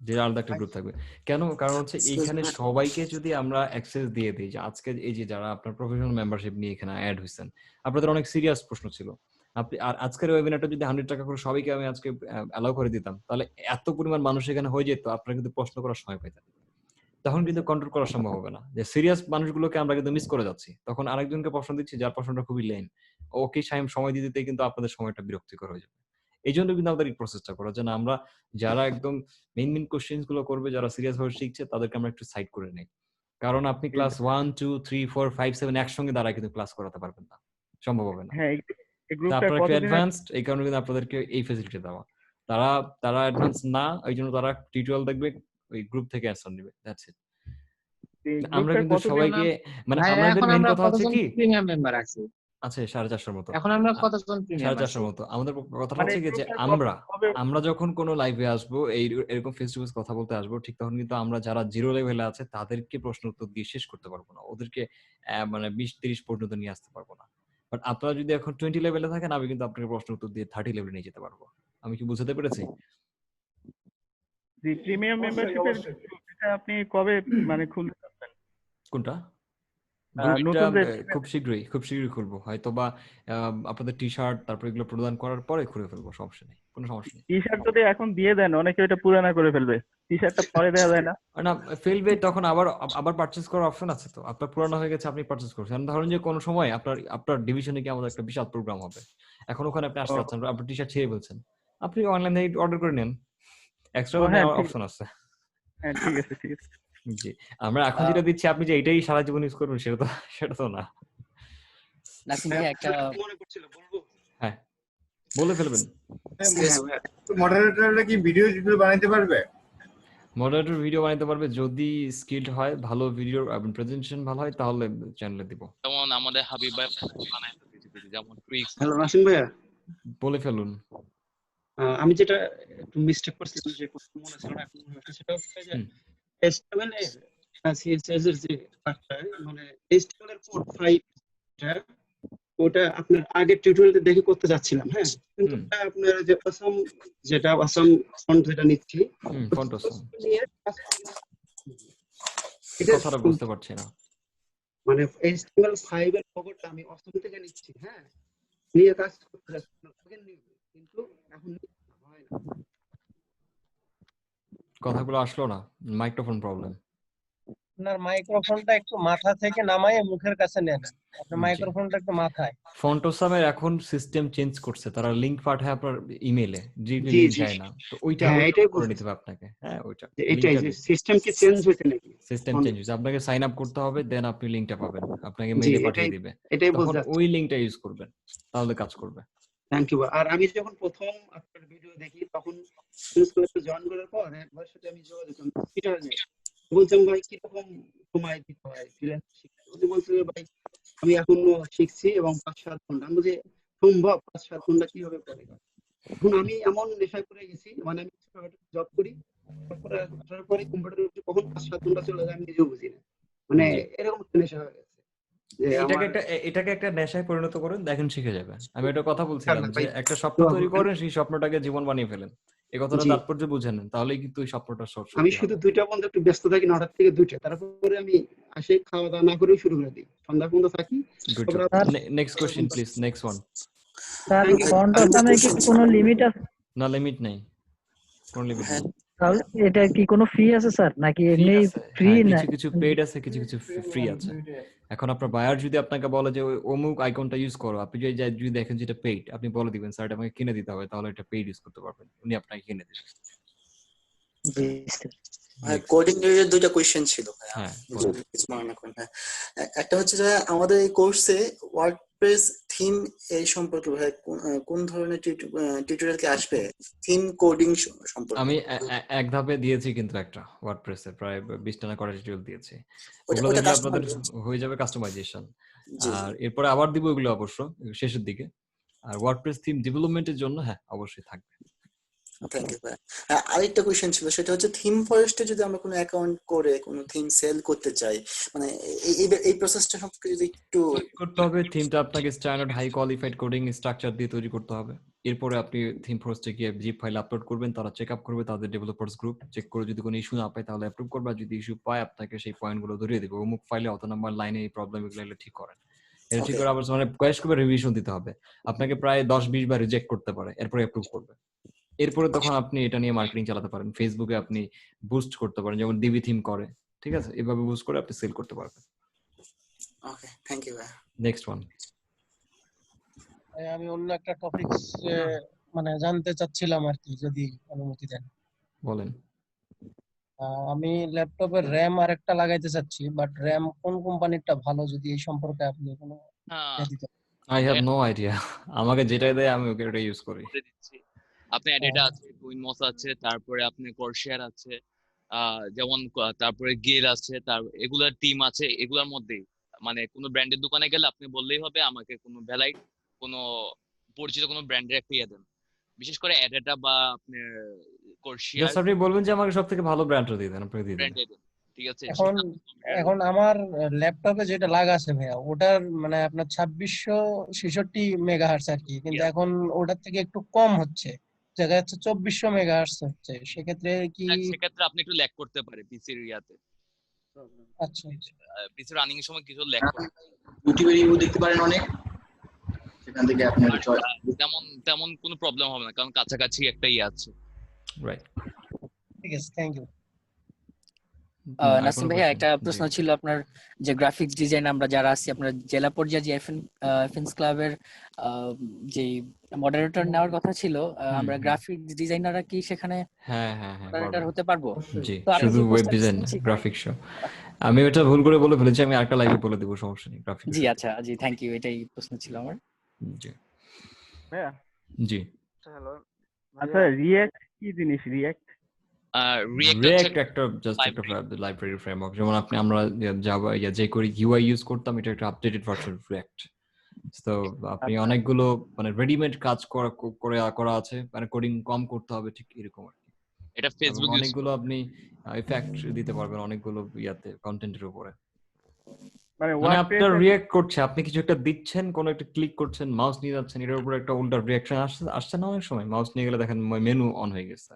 যে আলাদা একটা গ্রুপ থাকবে। কেন? কারণ হচ্ছে এইখানে সবাইকে যদি আমরা অ্যাক্সেস দিয়ে দিই, যে আজকে এই যে যারা আপনার প্রফেশনাল মেম্বারশিপ নিয়ে এখানে অ্যাড হয়েছেন, আপনাদের অনেক সিরিয়াস প্রশ্ন ছিল, আপনি আর আজকের ওয়েবিনারটা যদি 100 টাকা করে সবাইকে আমি আজকে অ্যালাউ করে দিতাম, তাহলে এত পরিমাণ মানুষ এখানে হয়ে যেত, আপনারা কিন্তু প্রশ্ন করার সময় পাইতেন। তখন কিন্তু কন্ট্রোল করা সম্ভব হবে না, যে সিরিয়াস মানুষগুলোকে আমরা কিন্তু মিস করে যাচ্ছি। তখন আরেকজনকে প্রশ্ন দিচ্ছি, যার প্রশ্নটা খুবই লেন, ওকে সময় দিতে কিন্তু আপনাদের সময়টা বিরক্তিকর হয়ে যাবে। এই জন্য কিন্তু আমাদের এই প্রসেসটা করা, যে না, আমরা যারা একদম মেইন কোশ্চেন গুলো করবে, যারা সিরিয়াস ভাবে শিখছে, তাদেরকে আমরা একটু সাইড করে নেই। কারণ আপনি ক্লাস 1, 2, 3, 4, 5, 7 একসঙ্গে দ্বারা কিন্তু ক্লাস করাতে পারবেন না, সম্ভব হবে না। হ্যাঁ, এই গ্রুপটা আপনারা একটু কতদিনের? অ্যাডভান্সড, এই কারণে কিন্তু আপনাদেরকে এই ফ্যাসিলিটি দেওয়া। তারা অ্যাডভান্স না, এই জন্য তারা টিউটোরিয়াল দেখবে, ওই গ্রুপ থেকে অ্যানসার নেবে, দ্যাটস ইট। আমরা কিন্তু সবাইকে, মানে আমাদের মেইন কথা হচ্ছে কি, প্রিমিয়াম মেম্বার আছে আছে 450 মতো, এখন আমরা কতজন প্রিমিয়াম আছে? 450 মতো। আমাদের কথাটা মানে হচ্ছে কি, যে আমরা যখন কোনো লাইভে আসবো, এরকম ফেস টু ফেস কথা বলতে আসবো, ঠিক তখন কিন্তু আমরা যারা জিরো লেভেলে আছে, তাদেরকে প্রশ্ন উত্তর দিয়ে শেষ করতে পারবো না, ওদেরকে মানে 20-30 পর্যন্ত নিয়ে আসতে পারবো না। বাট আপনারা যদি এখন 20 লেভেলে থাকেন, আমি কিন্তু আপনাকে প্রশ্ন উত্তর দিয়ে 30 লেভেলে নিয়ে যেতে পারবো। আমি কি বুঝাতে পেরেছি? জি, প্রিমিয়াম মেম্বারশিপের এটা আপনি কবে মানে খুলতে চাচ্ছেন? কোনটা? নতুন যে খুব শীঘ্রই খুলবো, হয়তো বা আপনাদের টি শার্ট তারপর এগুলো প্রদান করার পরে খুলে ফেলবো, সমস্যা নেই, কোনো সমস্যা নেই। টি শার্ট যদি এখন দিয়ে দেন, অনেকে ওটা পুরানা করে ফেলবে, টি শার্টটা পরে দেওয়া যায় না? না, ফেলবে, তখন আবার পারচেজ করার অপশন আছে তো। আপনার পুরানো হয়ে গেছে, আপনি পারচেজ করছেন, ধরুন যে কোনো সময় আপনার ডিভিশনে কি আমাদের একটা বিশাল প্রোগ্রাম হবে, এখন ওখানে আপনি আসতে চাচ্ছেন, আপনি টি শার্ট ছেড়ে ফেলছেন, আপনি অনলাইন থেকে অর্ডার করে নেন, এক্সট্রা হ্যাঁ নেওয়ার ঠিক অপশন আছে। হ্যাঁ ঠিক আছে ঠিক আছে। জি, আমরা এখন যেটা দিচ্ছি আপনি যে এটাই সারা জীবন ইউজ করবেন সেটা তো না। নাসিম ভাই একটা মনে করছিল বলবো। হ্যাঁ বলে ফেলবেন। মডারেটররা কি ভিডিও বানাইতে পারবে? মডারেটর ভিডিও বানাতে পারবে যদি স্কিলড হয়, ভালো ভিডিও এবং প্রেজেন্টেশন ভালো হয়, তাহলে চ্যানেলে দিব। যেমন আমাদের হাবিব ভাই বানায় যেমন টুইক্স। হ্যালো নাসিম ভাইয়া, বলে ফেলুন। আমি যেটা একটু মিস্টেক করছিলাম যে মনে ছিল না, এখন মনে হচ্ছে সেটা হচ্ছে যে HTML এর CSS এর যে পার্টটা, মানে HTML এর কোড 5 ওটা আপনার আগের টিউটোরিয়ালে দেখে করতে যাচ্ছিলাম, হ্যাঁ, কিন্তু আপনার যে আসাম ফন্ট যেটা নিচ্ছি ফন্ট আসাম এটা কথাটা বুঝতে পারছি না। মানে HTML 5 এর খবরটা আমি অষ্টম থেকে নিচ্ছি, হ্যাঁ, নিয়ে কাজ করতে যাচ্ছি, কিন্তু এখন হয় না। কথাগুলো আসলো না, মাইক্রোফোন প্রবলেম। আপনার মাইক্রোফোনটা একটু মাথা থেকে নামায়ে মুখের কাছে নেন, আপনার মাইক্রোফোনটা একটু মাথায়। ফন্টোসামের এখন সিস্টেম চেঞ্জ করছে, তারা লিংক পাঠায় আপনার ইমেইলে, ডিরেক্টলি জি লিংক জি যায় না, তো ওইটা হ্যাঁ এটাই করে নিতে হবে আপনাকে। হ্যাঁ ওইটা এটাই যে সিস্টেম কি চেঞ্জ হয়েছে নাকি? সিস্টেম চেঞ্জ হয়েছে, আপনাকে সাইন আপ করতে হবে, দেন আপনি লিংকটা পাবেন, আপনাকে জি মেইলে পাঠিয়ে দিবে, এটাই তখন বলতে ওই লিংকটা ইউজ করবেন, তাহলে কাজ করবে। Thank you. আর আমি যখন প্রথম আপনার ভিডিও দেখি তখন ইউজ জয়েন করার পর একবার সাথে আমি যোগাযোগ করলাম, এটা বলছিলাম ভাই কিরকম সময় দিতে হয় ফ্রিল্যান্স শিখতে? উনি বলছিল ভাই আমি এখনো শিখছি এবং 5-7 ঘন্টা। আমি বলছি সম্ভব 5-7 ঘন্টা কিভাবে করে? এখন আমি এমন নেশায় পড়ে গেছি, মানে আমি জব করি, তারপরে কম্পিউটারের উপরে কখন 5-7 ঘন্টা চলে যায় আমি নিজেও বুঝি না, মানে এরকম একটা নেশা হয়ে গেছে। এটাকে একটা নেশায় পরিণত করেন, দেখেন শিখে যাবে। আমি একটা কথা বলছিলাম যে একটা স্বপ্ন তৈরি করেন, সেই স্বপ্নটাকে জীবন বানিয়ে ফেলেন, এই কথাটা তাৎপর্য বুঝে নেন, তাহলেই কিন্তু ওই স্বপ্নটা আমি শুধু 2টা পর্যন্ত একটু ব্যস্ত থাকি, 9টা থেকে 2টা, তারপরে আমি আসে খাওয়া দাওয়া না করেও শুরু করে দিই, সন্ধ্যা পর্যন্ত থাকি। Next question please, next one. Sir ফন্টোসামে কি কোনো লিমিট আছে? না, লিমিট নেই, কোনো লিমিট নেই। তাহলে এটা কি কোনো ফি আছে স্যার, নাকি এমনি ফ্রি? না কিছু পেইড আছে, কিছু ফ্রি আছে। এখন আপনার বায়ার যদি আপনাকে বলে যে ওই অমুক আইকনটা ইউজ করো, আপনি যদি দেখেন যে এটা পেইড, আপনি বলে দিবেন স্যার এটা আমাকে কিনে দিতে হবে, তাহলে এটা পেইড ইউজ করতে পারবেন, উনি আপনাকে কিনে দিবেন। জি স্যার। কোডিং এর দুইটা কোশ্চেন ছিল। হ্যাঁ, একটা হচ্ছে যে আমাদের এই কোর্সে ওয়ার্ডপ্রেস থিম এই সম্পর্কে ভাই কোন ধরনের টিউটোরিয়াল কি আসবে থিম কোডিং সম্পর্কে? আমি এক ধাপে দিয়েছি, কিন্তু একটা ওয়ার্ডপ্রেসে প্রায় 20টা না করা টিউটোরিয়াল দিয়েছি, ওগুলো দেখলে আপনাদের হয়ে যাবে কাস্টমাইজেশন। আর এরপরে আবার দিব এগুলো অবশ্য শেষের দিকে। আর ওয়ার্ডপ্রেস থিম ডেভেলপমেন্টের জন্য হ্যাঁ অবশ্যই থাকবে। থ্যাংক ইউ ভাই। আরেকটা কোশ্চেন ছিল, সেটা হচ্ছে থিম ফরেস্টে যদি আমরা কোনো অ্যাকাউন্ট করে কোনো থিম সেল করতে চাই, মানে এই প্রসেসটা সম্পর্কে যদি একটু করতে হবে। থিমটা আপনাকে standard high qualified coding structure দিয়ে তৈরি করতে হবে। এরপরে আপনি থিম ফরেস্টে গিয়ে জিপ ফাইল আপলোড করবেন, তারা চেক আপ করবে, তাদের ডেভেলপার্স গ্রুপ চেক করে যদি কোনো ইস্যু না পায় তাহলে অ্যাপ্রুভ করবে, আর যদি ইস্যু পায় আপনাকে সেই পয়েন্টগুলো ধরিয়ে দেবে, অমুক ফাইলে অত নাম্বার লাইনে এই প্রবলেম এগুলো ঠিক করেন। এটা ঠিক করে আবার মানে কয়েকশ করে রিভিশন দিতে হবে, আপনাকে প্রায় 10-20 বার রিজেক্ট করতে পারে, এরপরে অ্যাপ্রুভ করবে। এরপরে তখন আপনি এটা নিয়ে মার্কেটিং চালাতে পারেন, ফেসবুকে আপনি বুস্ট করতে পারেন, যেমন ডিবি থিম করে, ঠিক আছে, এভাবে বুস্ট করে আপনি সেল করতে পারবেন। ওকে, থ্যাংক ইউ ভাই। Next one. আমি অন্য একটা টপিকস মানে জানতে চাচ্ছিলাম আর কি, যদি অনুমতি দেন। বলেন। আমি ল্যাপটপের র‍্যাম আরেকটা লাগাইতে চাচ্ছি, বাট র‍্যাম কোন কোম্পানিরটা ভালো, যদি এই সম্পর্কে আপনি কোনো আই হ্যাভ নো আইডিয়া, আমাকে যেটাই দেয় আমি ওটা ইউজ করি। আপনি অ্যাডিডা আছে, উইনমস আছে, তারপরে আপনি কর্শিয়ার আছে, যেমন তারপরে গেল আছে, এগুলার টিম আছে। এগুলার মধ্যেই মানে কোনো ব্র্যান্ডের দোকানে গেলে আপনি বললেই হবে আমাকে কোনো ভ্যালাইট কোনো পরিচিত কোনো ব্র্যান্ডের একটা ইয়ে দেন, বিশেষ করে অ্যাডিডা বা আপনার কর্শিয়ার। জাস্ট আপনি বলবেন যে আমাকে সবথেকে ভালো ব্র্যান্ডটা দিয়ে দেন, আপনাকে দিয়ে দেন, ঠিক আছে। এখন আমার ল্যাপটপে যেটা লাগা আছে ভাইয়া, ওটার মানে আপনার 2666 মেগাহার্টজ আর কি, কিন্তু এখন ওটার থেকে একটু কম হচ্ছে, দেখা যাচ্ছে 2400 মেগাহার্টজ হচ্ছে। সেক্ষেত্রে আপনি একটু ল্যাগ করতে পারে পিসির ইয়াতে। আচ্ছা, পিসি রানিং এর সময় কিছু ল্যাগ করে, ইউটিউবে রিভিউ দেখতে পারেন অনেক, সেখান থেকে আপনার তেমন কোনো প্রবলেম হবে না, কারণ কাছাকাছি একটা ইয়ে আছে। রাইট, ঠিক আছে, থ্যাংক ইউ। নাসিম ভাইয়া একটা প্রশ্ন ছিল আপনার, যে গ্রাফিক্স ডিজাইন আমরা যারা আছি আপনার জেলা পর্যায়ে যে এফএনস ক্লাবের যে মডারেটর নেওয়ার কথা ছিল, আমরা গ্রাফিক্স ডিজাইনাররা কি সেখানে মডারেটর হতে পারবো? জি, তো আপনি শুধু কি ওয়েব পোস্টটা ডিজাইন না, দিচ্ছেন ঠিক? গ্রাফিক্স। আমি এটা ভুল করে বলে ফেলেছি, আমি আরেকটা লাইভে বলে দেব, সমস্যা নেই। গ্রাফিক্স। জি আচ্ছা, জি থ্যাংক ইউ, এটাই প্রশ্ন ছিল আমার। জি ভাইয়া জি। হ্যালো, আচ্ছা রিঅ্যাক্ট কি জিনিস? রিঅ্যাক্ট রিঅ্যাক্ট একটা জাস্ট একটা লাইব্রেরি ফ্রেমওয়ার্ক, যেমন আমরা জাভা যে করি ইউআই ইউজ করতাম, এটা একটা আপডেটেড ভার্সন রিঅ্যাক্ট। তো আপনি অনেকগুলো মানে রেডিমেড কাজ করা আছে, মানে কোডিং কম করতে হবে, ঠিক এরকম আর কি। এটা ফেসবুক অনেকগুলো আপনি ইফেক্ট দিতে পারবেন অনেকগুলো ইয়াতে, কন্টেন্টের উপরে। মানে আপনার রিঅ্যাক্ট করছে, আপনি কিছু একটা দিচ্ছেন, কোন একটা ক্লিক করছেন, মাউস নিয়ে যাচ্ছেন, এটার উপরে একটা উল্টা রিঅ্যাকশন আসছে না? অনেক সময় মাউস নিয়ে গেলে দেখেন মেনু অন হয়ে গেছে,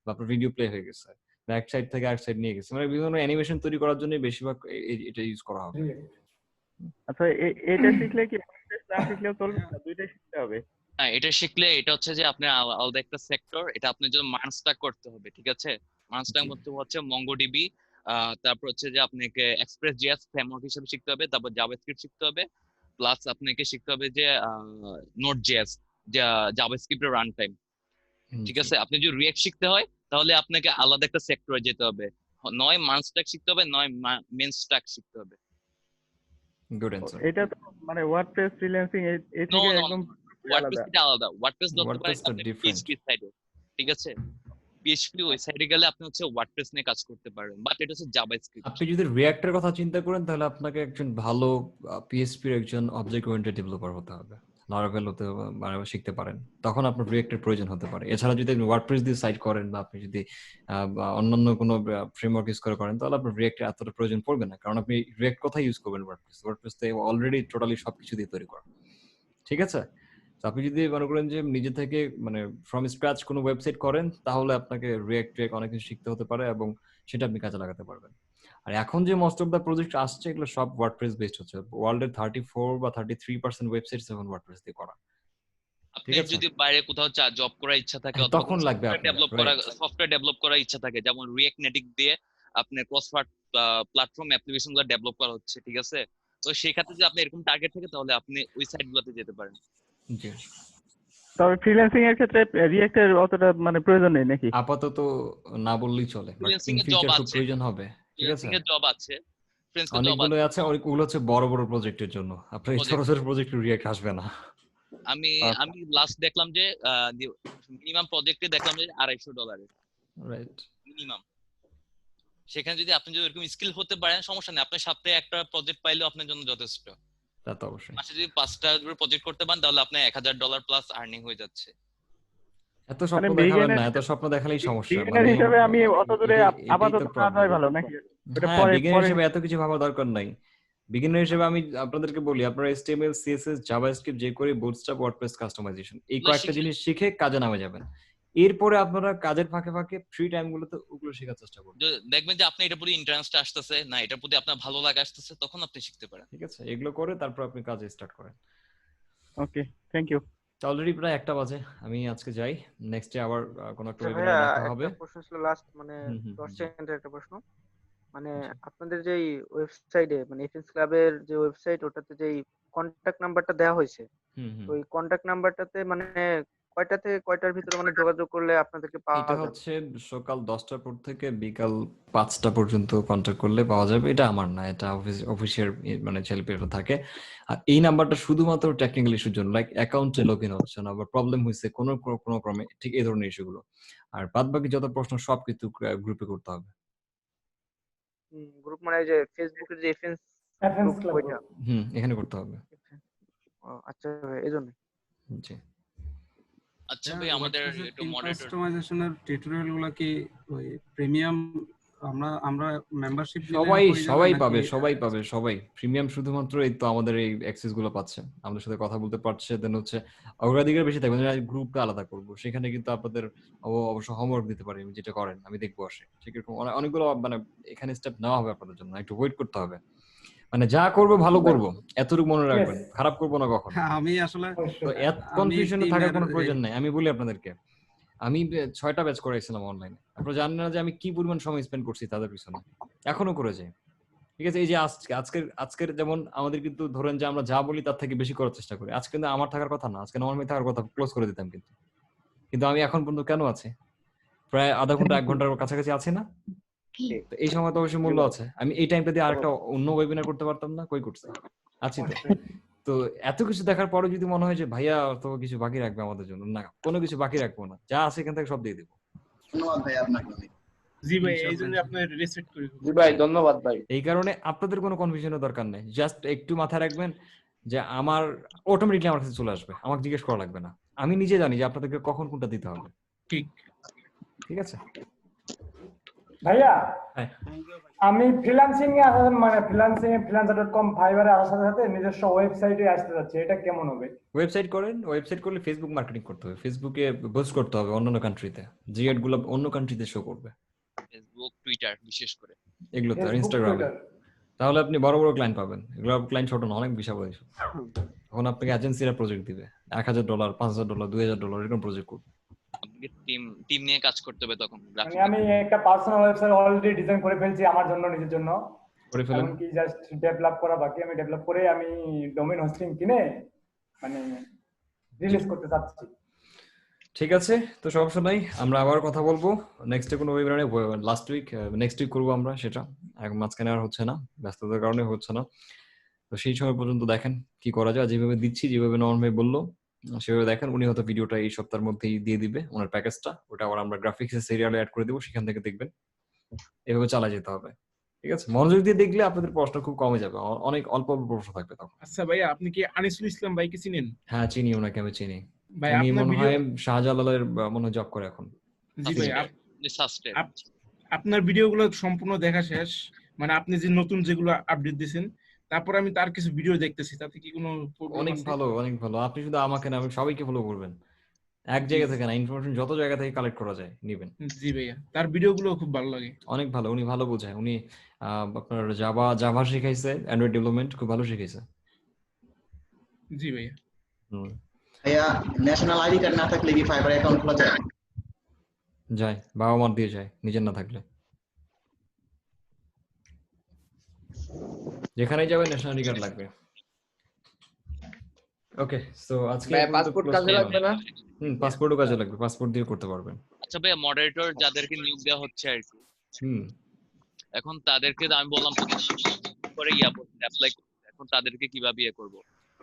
বা আপনার ভিডিও প্লে হয়ে গেছে, বা এক সাইড থেকে আরেক সাইড নিয়ে গেছে। মানে বিভিন্ন অ্যানিমেশন তৈরি করার জন্য বেশিরভাগ এটা ইউজ করা হবে। আচ্ছা এটা শিখলে কি না শিখলেও চলবে না? দুইটাই শিখতে হবে? হ্যাঁ, এটা শিখলে এটা হচ্ছে যে আপনার আলাদা একটা সেক্টর, এটা আপনার জন্য মার্নস্টাক করতে হবে, ঠিক আছে? মার্নস্টাক মধ্যে হচ্ছে মঙ্গোডিবি, তারপর হচ্ছে যে আপনাকে এক্সপ্রেস জিএস ফ্রেমওয়ার্ক হিসেবে শিখতে হবে, তারপর জাভাস্ক্রিপ্ট শিখতে হবে, প্লাস আপনাকে শিখতে হবে যে নোড জিএস, জাভাস্ক্রিপ্টের রান টাইম, ঠিক আছে? আপনি যদি রিঅ্যাক্ট শিখতে হয় তাহলে আপনাকে আলাদা একটা সেক্টরে যেতে হবে, নয় মার্নস্টাক শিখতে হবে, নয় মেন স্ট্যাক শিখতে হবে। Good answer. এটা তো মানে ওয়ার্ডপ্রেস ফ্রিল্যান্সিং এই থেকে একদম ওয়ার্ডপ্রেস এটা আলাদা, ওয়ার্ডপ্রেস ধরতে পারেন আপনি পিএইচপি সাইডে, ঠিক আছে? পিএইচপি ওই সাইডে গেলে আপনি হচ্ছে ওয়ার্ডপ্রেস নিয়ে কাজ করতে পারবেন, বাট এটা হচ্ছে জাভাস্ক্রিপ্ট। আপনি যদি রিঅ্যাক্টের কথা চিন্তা করেন, তাহলে আপনাকে একজন ভালো পিএইচপি এর একজন অবজেক্ট ওরিয়েন্টেড ডেভেলপার হতে হবে, লারাভেল হতে মানে শিখতে পারেন, তখন আপনার রিঅ্যাক্টের প্রয়োজন হতে পারে। এছাড়া যদি আপনি ওয়ার্ডপ্রেস দিয়ে সাইট করেন, বা আপনি যদি অন্যান্য কোনো ফ্রেমওয়ার্ক ইউজ করেন, তাহলে আপনার রিঅ্যাক্টের এতটা প্রয়োজন পড়বে না, কারণ আপনি রিঅ্যাক্ট কোথায় ইউজ করবেন? ওয়ার্ডপ্রেস তো অলরেডি টোটালি সবকিছু দিয়ে তৈরি করা, ঠিক আছে? আপনি যদি মনে করেন যে নিজে থেকে মানে ফ্রম স্ক্র্যাচ কোনো ওয়েবসাইট করেন, তাহলে আপনাকে রিঅ্যাক্ট অনেক কিছু শিখতে হতে পারে, এবং সেটা আপনি কাজে লাগাতে পারবেন। আর এখন যে মোস্ট অফ দ্য প্রজেক্ট আসছে, এগুলো সব ওয়ার্ডপ্রেস বেসড হচ্ছে। ওয়ার্ল্ডের 34 বা 33% ওয়েবসাইটস এখন ওয়ার্ডপ্রেস দিয়ে করা। আপনি যদি বাইরে কোথাও জব করার ইচ্ছা থাকে, তখন লাগবে সফটওয়্যার ডেভেলপ করার ইচ্ছা থাকে, যেমন রিঅ্যাক্ট নেটিভ দিয়ে আপনি ক্রস প্ল্যাটফর্ম অ্যাপ্লিকেশন গুলো ডেভেলপ করা হচ্ছে, ঠিক আছে? তো সেই ক্ষেত্রে যদি আপনি এরকম টার্গেট থাকে, তাহলে আপনি ওই সাইটগুলোতে যেতে পারেন। জি। তবে ফ্রিল্যান্সিং এর ক্ষেত্রে রিঅ্যাক্টের অতটা মানে প্রয়োজন নেই নাকি? আপাতত না বললেই চলে, বাট ইন ফিউচার খুব প্রয়োজন হবে, ঠিক আছে? ফ্রিল্যান্সিং এর জব আছে, অনেকগুলো আছে, ওগুলো হচ্ছে বড় বড় প্রজেক্টের জন্য। আপনার ছোট ছোট প্রজেক্টে রিঅ্যাক্ট আসবে না। আমি লাস্ট দেখলাম যে মিনিমাম প্রজেক্টে দেখলাম যে $250, রাইট, মিনিমাম। সেখানে যদি আপনি যদি এরকম স্কিল হতে পারেন, সমস্যা নেই, আপনি সপ্তাহে একটা প্রজেক্ট পাইলেও আপনার জন্য যথেষ্ট। তা তো অবশ্যই। মাসে যদি 5টা প্রজেক্ট করতে পারেন, তাহলে আপনার $1000 প্লাস আর্নিং হয়ে যাচ্ছে। এত স্বপ্ন দেখাবেন না, এত স্বপ্ন দেখালেই সমস্যা। মানে হিসেবে আমি অত দূরে আপাতত না যাই ভালো নাকি? বিগিনার হিসেবে এত কিছু ভাবার দরকার নাই। বিগিনার হিসেবে আমি আপনাদেরকে বলি, আপনারা HTML, CSS, জাভাস্ক্রিপ্ট যে করে বুটস্ট্র্যাপ, ওয়ার্ডপ্রেস কাস্টমাইজেশন, এই কয়েকটা জিনিস শিখে কাজে নামে যাবেন। এরপরে আপনারা কাজের ফাঁকে ফাঁকে ফ্রি টাইম গুলোতে ওগুলো শেখার চেষ্টা করবেন। দেখবেন যে আপনি এটার প্রতি ইন্টারেস্ট আসতেছে না, এটার প্রতি আপনার ভালো লাগা আসতেছে, তখন আপনি শিখতে পারেন, ঠিক আছে? এগুলো করে তারপর আপনি কাজে স্টার্ট করেন। ওকে, থ্যাংক ইউ। অলরেডি প্রায় 1টা বাজে, আমি আজকে যাই। নেক্সট ডে আবার কোন একটা ওয়েবিনারে দেখা হবে। একটা প্রশ্ন ছিল লাস্ট, মানে 10 সেকেন্ডের একটা প্রশ্ন। মানে আপনাদের যেই ওয়েবসাইটে, মানে এফএনস ক্লাবের যে ওয়েবসাইট, ওটাতে যেই কন্টাক্ট নাম্বারটা দেওয়া হয়েছে, ওই কন্টাক্ট নাম্বারটাতে মানে কয়টা থেকে কয়টার ভিতরে মানে যোগাযোগ করলে আপনাদেরকে পাওয়া যাবে? এটা হচ্ছে সকাল 10টার পর থেকে বিকাল 5টা পর্যন্ত কন্টাক্ট করলে পাওয়া যাবে। এটা আমার না, এটা অফিসের মানে ছেলেপেলেরা থাকে। আর এই নাম্বারটা শুধুমাত্র টেকনিক্যাল ইস্যুর জন্য, লাইক অ্যাকাউন্টে লগইন হচ্ছে না বা প্রবলেম হয়েছে কোনো ক্রমে, ঠিক এই ধরনের ইস্যুগুলো। আর বাদবাকি যত প্রশ্ন সব কিছু গ্রুপে করতে হবে। গ্রুপ মানে যে ফেসবুকের যে এফএনস গ্রুপ, ওইটা এখানে করতে হবে। আচ্ছা, এজন্য। জি। আচ্ছা ভাই, আমাদের একটু মডারেটর কাস্টমাইজেশনের টিউটোরিয়াল গুলো কি ওই প্রিমিয়াম আমরা মেম্বারশিপ সবাই পাবে। প্রিমিয়াম শুধুমাত্র এই তো আমাদের এই অ্যাক্সেস গুলো পাচ্ছে, আমাদের সাথে কথা বলতে পারছে। দেন হচ্ছে অগ্রাধিকার বেশি থাকবে, গ্রুপটা আলাদা করব, সেখানে কিন্তু আপনাদের অবশ্য হোমওয়ার্ক দিতে পারি, যেটা করেন আমি দেখবো আসে। ঠিক এরকম অনেকগুলো মানে এখানে স্টেপ নেওয়া হবে আপনাদের জন্য, একটু ওয়েট করতে হবে। মানে যা করব ভালো করব, এতটুকু মনে রাখবেন, খারাপ করব না কখনো। আমি আসলে তো এত কনফিউশনে থাকার কোনো প্রয়োজন নাই। আমি বলি আপনাদেরকে, আমি 6টা ব্যাচ করাইছিলাম অনলাইনে। আপনারা জানেন না যে আমি কি পরিমাণ সময় স্পেন্ড করছি তাদের পিছনে, এখনো করে যাই। ঠিক আছে, এই যে আজকের যেমন আমাদের কিন্তু ধরেন যে আমরা যা বলি তার থেকে বেশি করার চেষ্টা করি। আজকে কিন্তু আমার থাকার কথা না, আজকে নর্মালি থাকার কথা, ক্লোজ করে দিতাম, কিন্তু আমি এখন পর্যন্ত কেন আছি? প্রায় আধা ঘন্টা 1 ঘন্টার কাছাকাছি আছে না? এই সময় তো অবশ্যই মূল্য আছে। আমি এই টাইমটা দিয়ে আরেকটা অন্য ওয়েবিনার করতে পারতাম না? কই করছি? আছি তো। তো এত কিছু দেখার পরে যদি মনে হয় যে ভাইয়া তো কিছু বাকি রাখবে আমাদের জন্য, না, কোনো কিছু বাকি রাখবো না, যা আছে এখান থেকে সব দিয়ে দেবো। ধন্যবাদ ভাই আপনাকে অনেক। জি ভাই, এই জন্য আপনার রেসপেক্ট করি। জি ভাই, ধন্যবাদ ভাই। এই কারণে আপনাদের কোনো কনফিউশনের দরকার নেই, জাস্ট একটু মাথায় রাখবেন যে আমার অটোমেটিকলি আমার কাছে চলে আসবে, আমাকে জিজ্ঞেস করা লাগবে না। আমি নিজে জানি যে আপনাদেরকে কখন কোনটা দিতে হবে। ঠিক আছে ভাইয়া, আমি ফ্রিল্যান্সিং এ আসার মানে freelancer.com ফাইবারে আসার সাথে সাথে নিজস্ব ওয়েবসাইটে আসতে যাচ্ছে, এটা কেমন হবে? ওয়েবসাইট করেন, ওয়েবসাইট করলে ফেসবুক মার্কেটিং করতে হবে, ফেসবুকে বুস্ট করতে হবে অন্যান্য কান্ট্রিতে, যে এডগুলো অন্য কান্ট্রিতে শো করবে, ফেসবুক, টুইটার বিশেষ করে, এগুলোতে আর ইনস্টাগ্রামে। তাহলে আপনি বড় বড় ক্লায়েন্ট পাবেন। এগুলো ক্লায়েন্ট ছোট না, অনেক বিশাল বড়। তখন আপনাকে এজেন্সিরা প্রজেক্ট দিবে, $1000, $5000, $2000 এরকম প্রজেক্ট করবে। আপনাকে টিম নিয়ে কাজ করতে হবে তখন। মানে আমি একটা পার্সোনাল ওয়েবসাইট অলরেডি ডিজাইন করে ফেলছি আমার জন্য, নিজের জন্য। করে ফেলেন, কি জাস্ট ডেভেলপ করা বাকি। আমি ডেভেলপ করে আমি ডোমেইন হোস্টিং কিনে মানে রিলিজ করতে চাচ্ছি। ঠিক আছে, তো সমস্যা নাই, আমরা আবার কথা বলবো নেক্সট কোনো ওয়েবিনারে। লাস্ট উইক নেক্সট উইক করবো আমরা সেটা, এখন মাঝখানে আর হচ্ছে না, ব্যস্ততার কারণে হচ্ছে না। তো সেই সময় পর্যন্ত দেখেন কি করা যায়, যেভাবে দিচ্ছি, যেভাবে নর্ম ভাই বললো সেভাবে দেখেন। উনি হয়তো ভিডিওটা এই সপ্তাহের মধ্যেই দিয়ে দিবে, ওনার প্যাকেজটা, ওটা আবার আমরা গ্রাফিক্সের সিরিয়ালে অ্যাড করে দেবো, সেখান থেকে দেখবেন। এভাবে চালা যেতে হবে। ঠিক আছে, মনোযোগ দিয়ে দেখলে আপনাদের প্রশ্ন খুব কমে যাবে, অনেক অল্প অল্প প্রশ্ন থাকবে তখন। আচ্ছা ভাইয়া, আপনি কি আনিসুল ইসলাম ভাইকে চিনেন? হ্যাঁ চিনি, ওনাকে আমি চিনি। ভাই উনি আপনার মনে ভিডিও, হয় শাহজালালের মনে হয় জব করে এখন। জি ভাই, আপনার ভিডিওগুলো সম্পূর্ণ দেখা শেষ, মানে আপনি যে নতুন যেগুলো আপডেট দিয়েছেন, তারপর আমি তার কিছু ভিডিও দেখতেছি, তাতে কি কোনো প্রবলেম আছে? অনেক ভালো, অনেক ভালো। আপনি শুধু আমাকে না, সবাইকে ফলো করবেন, এক জায়গা থেকে না, ইনফরমেশন যত জায়গা থেকে কালেক্ট করা যায় নেবেন। জি ভাইয়া, তার ভিডিওগুলো খুব ভালো লাগে, অনেক ভালো, উনি ভালো বোঝায়। উনি আপনার জাভা শিখাইছে, অ্যান্ড্রয়েড ডেভেলপমেন্ট খুব ভালো শিখাইছে। জি ভাইয়া। ভাইয়া, ন্যাশনাল আইডি কার্ড না থাকলে কি ফাইবার অ্যাকাউন্ট খোলা যায়? যায়, বাবা মার দিয়ে যায়, নিজের না থাকলে। যেখানেই যাবে ন্যাশনাল আইডি কার্ড লাগবে। ওকে, সো আজকে পাসপোর্ট কাজে লাগবে না? পাসপোর্টও কাজে লাগবে, পাসপোর্ট দিয়ে করতে পারবেন। আচ্ছা ভাইয়া, মডারেটর যাদেরকে নিয়োগ দেওয়া হচ্ছে আর কি, এখন তাদেরকে আমি বললাম করে অ্যাপ্লাই করতে, এখন তাদেরকে কিভাবে করব?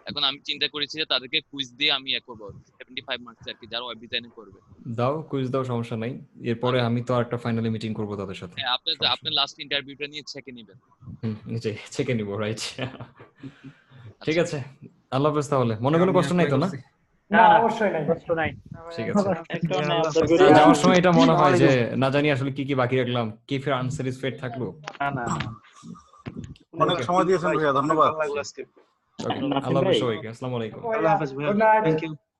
এখন আমি চিন্তা করেছি যে তাদেরকে কুইজ দিয়ে আমি করব 75 মার্কস আর কি, যারা ওয়েব ডিজাইন করবে। দাও, কুইজ দাও, সমস্যা নাই। এরপরে আমি তো একটা ফাইনালি মিটিং করব তাদের সাথে। হ্যাঁ, আপনি লাস্ট ইন্টারভিউটা নিয়ে চেকে নেবেন। চেকে নিব, রাইট। ঠিক আছে, আল্লাহ হাফেজ। তাহলে মনে কোনো কষ্ট নাই তো? না, অবশ্যই নাই, কষ্ট নাই। ঠিক আছে, যাওয়ার সময় এটা মনে হয় যে না জানি আসলে কি কি বাকি রাখলাম, কি ফের আনস্যাটিসফাইড থাকলো। না, অনেক সময় দিয়েছেন ভাইয়া, ধন্যবাদ। আল্লাহ হাফেজ সবাইকে, আসসালামু আলাইকুম। আল্লাহ হাফেজ ভাইয়া,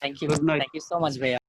থ্যাংক ইউ সো মাচ ভাইয়া।